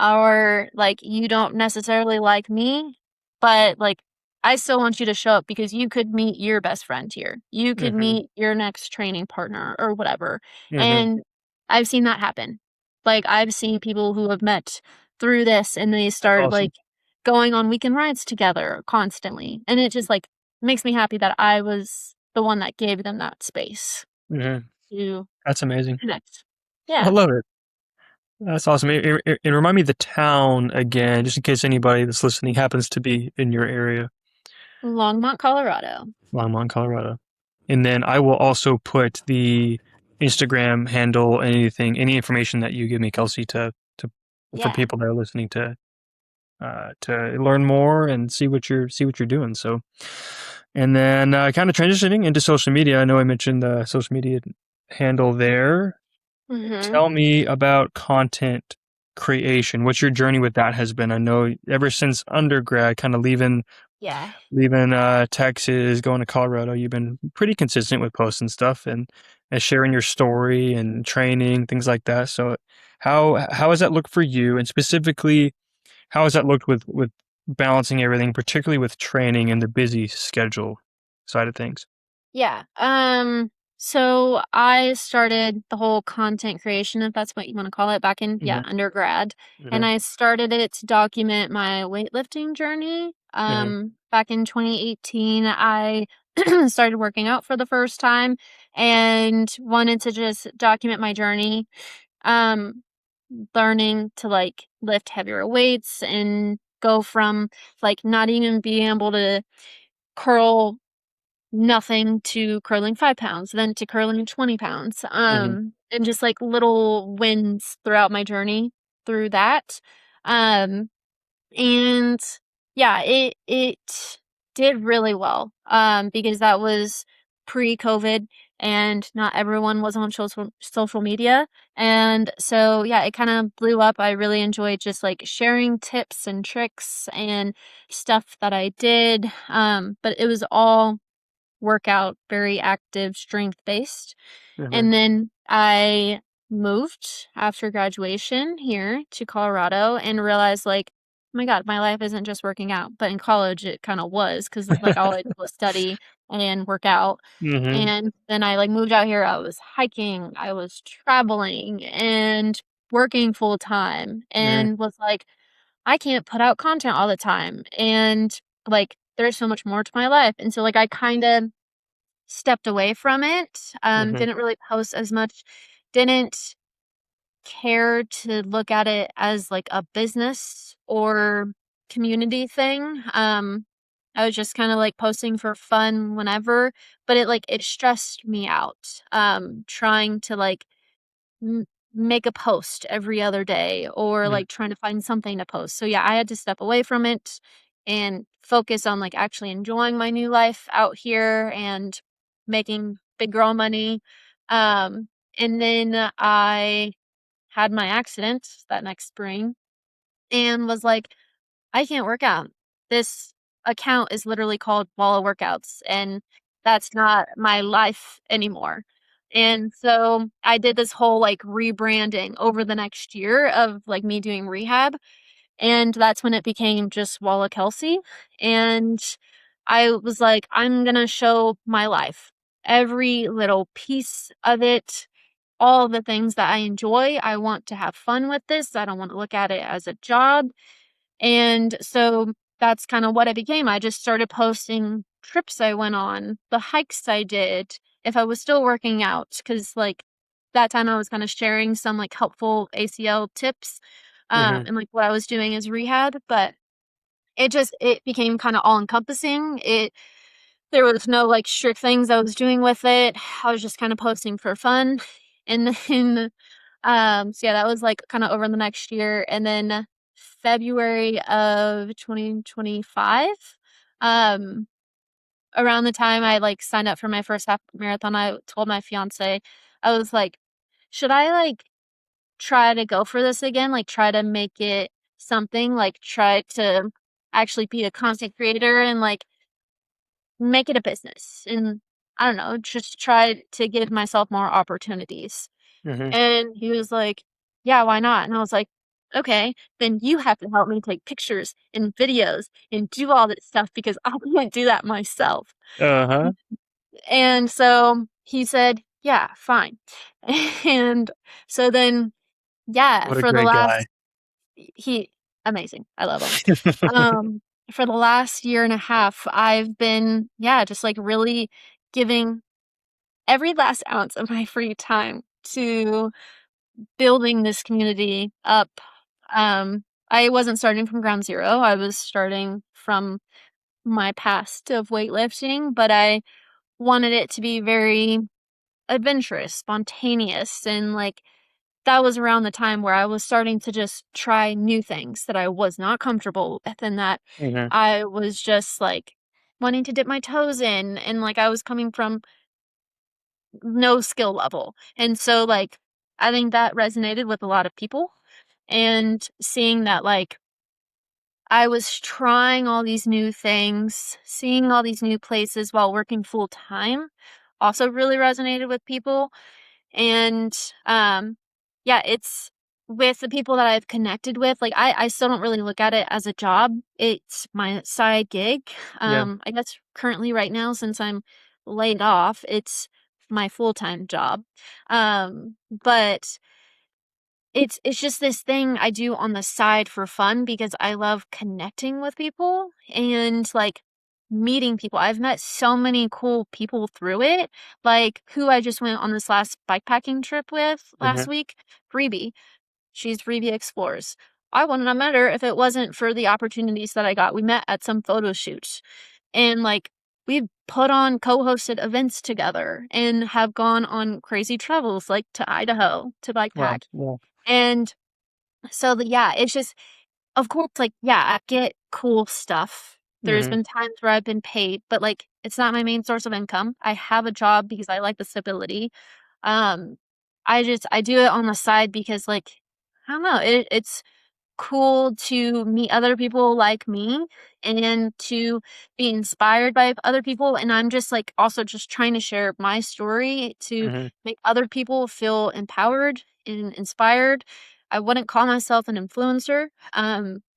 or like you don't necessarily like me, but like I still want you to show up because you could meet your best friend here. You could Hmm. meet your next training partner or whatever. Hmm. And I've seen that happen. Like I've seen people who have met through this, and they That's start awesome. like going on weekend rides together constantly. And it just like makes me happy that I was the one that gave them that space Hmm. to That's amazing. connect. I Yeah. love it. That's awesome. And remind me the town again, just in case anybody that's listening happens to be in your area. Longmont, Colorado. Longmont, Colorado. And then I will also put the Instagram handle, anything, any information that you give me, Kelsey, to for Yeah. people that are listening to learn more and see what you're doing. So, and then kind of transitioning into social media. I know I mentioned the social media handle there. Mhm. Tell me about content creation. What's your journey with that has been? I know ever since undergrad, kind of Yeah. leaving Texas, going to Colorado, you've been pretty consistent with posts and stuff, and sharing your story and training things like that. So how has that looked for you, and specifically how has that looked with balancing everything, particularly with training and the busy schedule side of things? Yeah. So I started the whole content creation, if that's what you want to call it, back in, yeah, Hmm. undergrad. And Hmm. I started it to document my weightlifting journey. Hmm. Back in 2018, I started working out for the first time and wanted to just document my journey. Um, Learning to like lift heavier weights and go from like not even being able to curl nothing to curling 5 pounds, then to curling 20 pounds, Hmm. and just, like, little wins throughout my journey through that, um, and, yeah, it did really well, because that was pre-COVID, and not everyone was on social media, and so, yeah, it kinda blew up. I really enjoyed just, like, sharing tips and tricks and stuff that I did, but it was all workout, very active, strength based. Hmm. And then I moved after graduation here to Colorado and realized like, oh my God, my life isn't just working out. But in college it kind of was, because like all I did was study and work out. Hmm. And then I like moved out here. I was hiking, I was traveling and working full time, Hmm. and was like, I can't put out content all the time. And like there's so much more to my life. And so like I kind of stepped away from it, Hmm. didn't really post as much, didn't care to look at it as, like, a business or community thing. I was just kinda, like, posting for fun whenever, but it stressed me out, trying to, like, m make a post every other day, or, like, trying to find something to post. So, yeah, I had to step away from it and focus on, like, actually enjoying my new life out here and making big girl money. Um, and then I had my accident that next spring and was like, "I can't work out. This account is literally called YOLO Workouts, and that's not my life anymore." And so I did this whole like rebranding over the next year of like me doing rehab. And that's when it became just Walla Kelsey. And I was like, I'm going to show my life, every little piece of it, all the things that I enjoy. I want to have fun with this. I don't want to look at it as a job. And so that's kind of what it became. I just started posting trips I went on, the hikes I did, if I was still working out, because like that time I was kind of sharing some like helpful ACL tips, Mhm. and like what I was doing as rehab, but it became kind of all encompassing. There was no like strict things I was doing with it. I was just kind of posting for fun, and then so yeah, that was like kind of over the next year, and then February of 2025. Um, Around the time I like signed up for my first half marathon, I told my fiance, I was like, should I like try to go for this again? Like try to make it something, like try to actually be a content creator and like make it a business. And I don't know, just try to give myself more opportunities. Mhm. And he was like, yeah, why not? And I was like, okay, then you have to help me take pictures and videos and do all this stuff because I can't do that myself. Uh-huh. And so he said, yeah, fine. And so then, yeah, What a for the great guy. last, he, amazing. I love him. Um, for the last year and a half, I've been, yeah, just like really giving every last ounce of my free time to building this community up. I wasn't starting from ground zero. I was starting from my past of weightlifting, but I wanted it to be very adventurous, spontaneous, and like that was around the time where I was starting to just try new things that I was not comfortable with and that Mhm. I was just like wanting to dip my toes in and like I was coming from no skill level. And so like I think that resonated with a lot of people and seeing that like I was trying all these new things, seeing all these new places while working full time also really resonated with people. And yeah, it's with the people that I've connected with, like I still don't really look at it as a job. It's my side gig. Yeah. I guess currently right now since I'm laid off, it's my full-time job. But it's just this thing I do on the side for fun because I love connecting with people and, like, meeting people. I've met so many cool people through it, like, who I just went on this last bikepacking trip with last Mhm. week, Reby. She's Reby Explores. I wouldn't have met her if it wasn't for the opportunities that I got. We met at some photo shoots, and, like, we've put on co-hosted events together and have gone on crazy travels, like, to Idaho to Wow. bikepack. Yeah. And so yeah, it's just of course, like, yeah, I get cool stuff. There's Mhm. been times where I've been paid, but, like, it's not my main source of income. I have a job because I like the stability. Um, I do it on the side because, like, I don't know, it's cool to meet other people like me and to be inspired by other people, and I'm just, like, also just trying to share my story to Mhm. make other people feel empowered and inspired. I wouldn't call myself an influencer,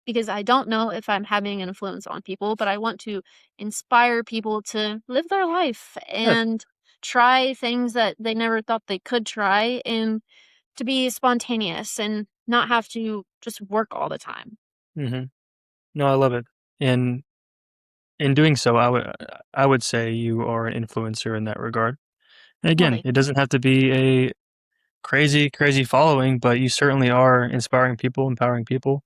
because I don't know if I'm having an influence on people, but I want to inspire people to live their life Good. and try things that they never thought they could try and to be spontaneous and not have to just work all the time. Mhm. No, I love it. And in doing so, I would say you are an influencer in that regard. And Well, again, thank it doesn't have to be a crazy, crazy following, but you certainly are inspiring people, empowering people.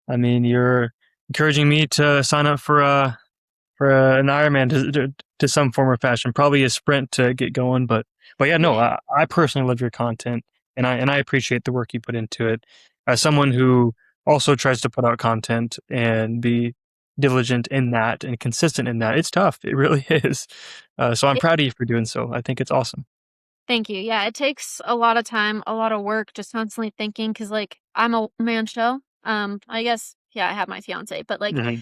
I mean, you're encouraging me to sign up for an Ironman to some form or fashion. Probably a sprint to get going, but yeah, no, yeah. I personally love your content, and I appreciate the work you put into it. As someone who also tries to put out content and be diligent in that and consistent in that, it's tough. It really is. So I'm It proud of you for doing so. I think it's awesome. Thank you. Yeah, it takes a lot of time, a lot of work, just constantly thinking because, like, I'm a one-man show. I guess, yeah, I have my fiance, but, like, Hmm.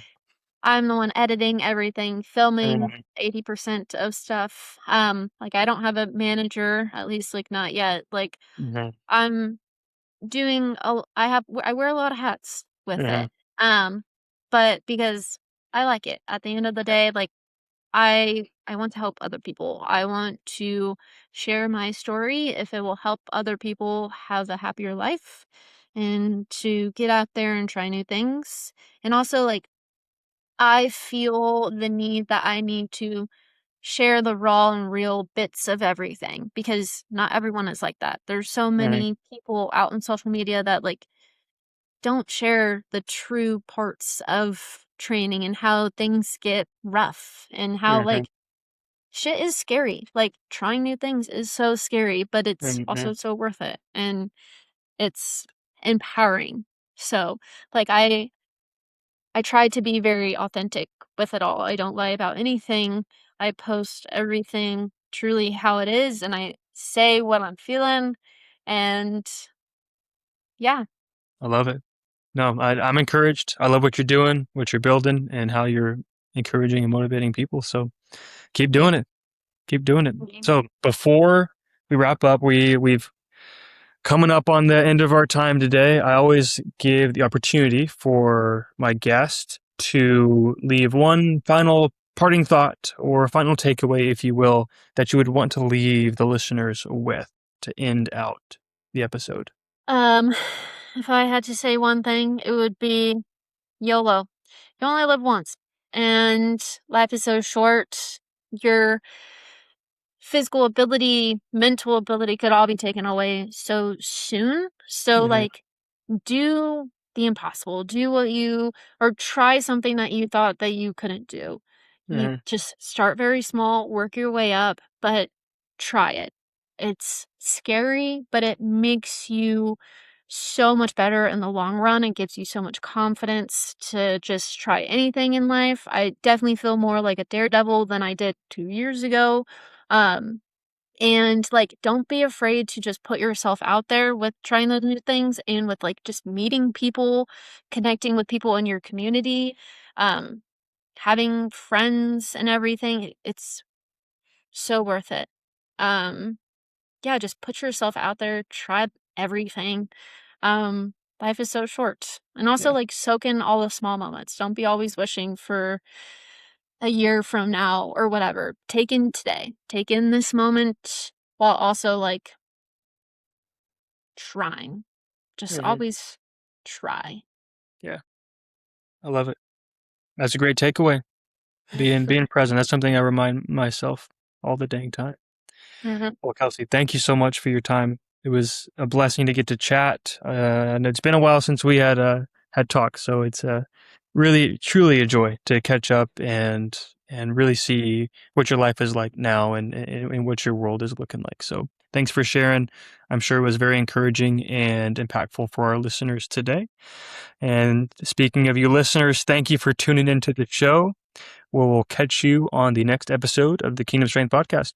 I'm the one editing everything, filming Hmm. 80% of stuff. Like, I don't have a manager, at least, like, not yet. Like, Hmm. I'm doing I wear a lot of hats with Hmm. it. Um, but because I like it. At the end of the day, like I want to help other people. I want to share my story if it will help other people have a happier life and to get out there and try new things. And also like I feel the need that I need to share the raw and real bits of everything because not everyone is like that. There's so Mhm, many people out in social media that like don't share the true parts of training and how things get rough and how mhm, like shit is scary. Like trying new things is so scary, but it's mhm. also so worth it and it's empowering. So, like I try to be very authentic with it all. I don't lie about anything. I post everything truly how it is and I say what I'm feeling and yeah. I love it. No, I'm encouraged. I love what you're doing, what you're building, and how you're encouraging and motivating people. So keep doing it. Keep doing it. Okay. So before we wrap up, we've coming up on the end of our time today. I always give the opportunity for my guest to leave one final parting thought or final takeaway, if you will, that you would want to leave the listeners with to end out the episode. Um if I had to say one thing, it would be YOLO. You only live once. And life is so short. Your physical ability, mental ability could all be taken away so soon. So, Hmm. like, do the impossible. Do what you, or try something that you thought that you couldn't do. You Hmm. just start very small, work your way up, but try it. It's scary, but it makes you so much better in the long run. It gives you so much confidence to just try anything in life. I definitely feel more like a daredevil than I did 2 years ago. Um, and like, don't be afraid to just put yourself out there with trying those new things and with like just meeting people, connecting with people in your community, um, having friends and everything. It's so worth it. Um, yeah, just put yourself out there, try everything. Life is so short. And also Yeah. like soak in all the small moments. Don't be always wishing for a year from now or whatever. Take in today. Take in this moment while also like trying. Just Hmm. always try. Yeah. I love it. That's a great takeaway. Being present. That's something I remind myself all the dang time. Mhm. Well, Kelsey, thank you so much for your time. It was a blessing to get to chat, and it's been a while since we had talked. So it's really, truly a joy to catch up and really see what your life is like now and what your world is looking like. So thanks for sharing. I'm sure it was very encouraging and impactful for our listeners today. And speaking of you listeners, thank you for tuning into the show. We'll catch you on the next episode of the Kingdom Strength podcast.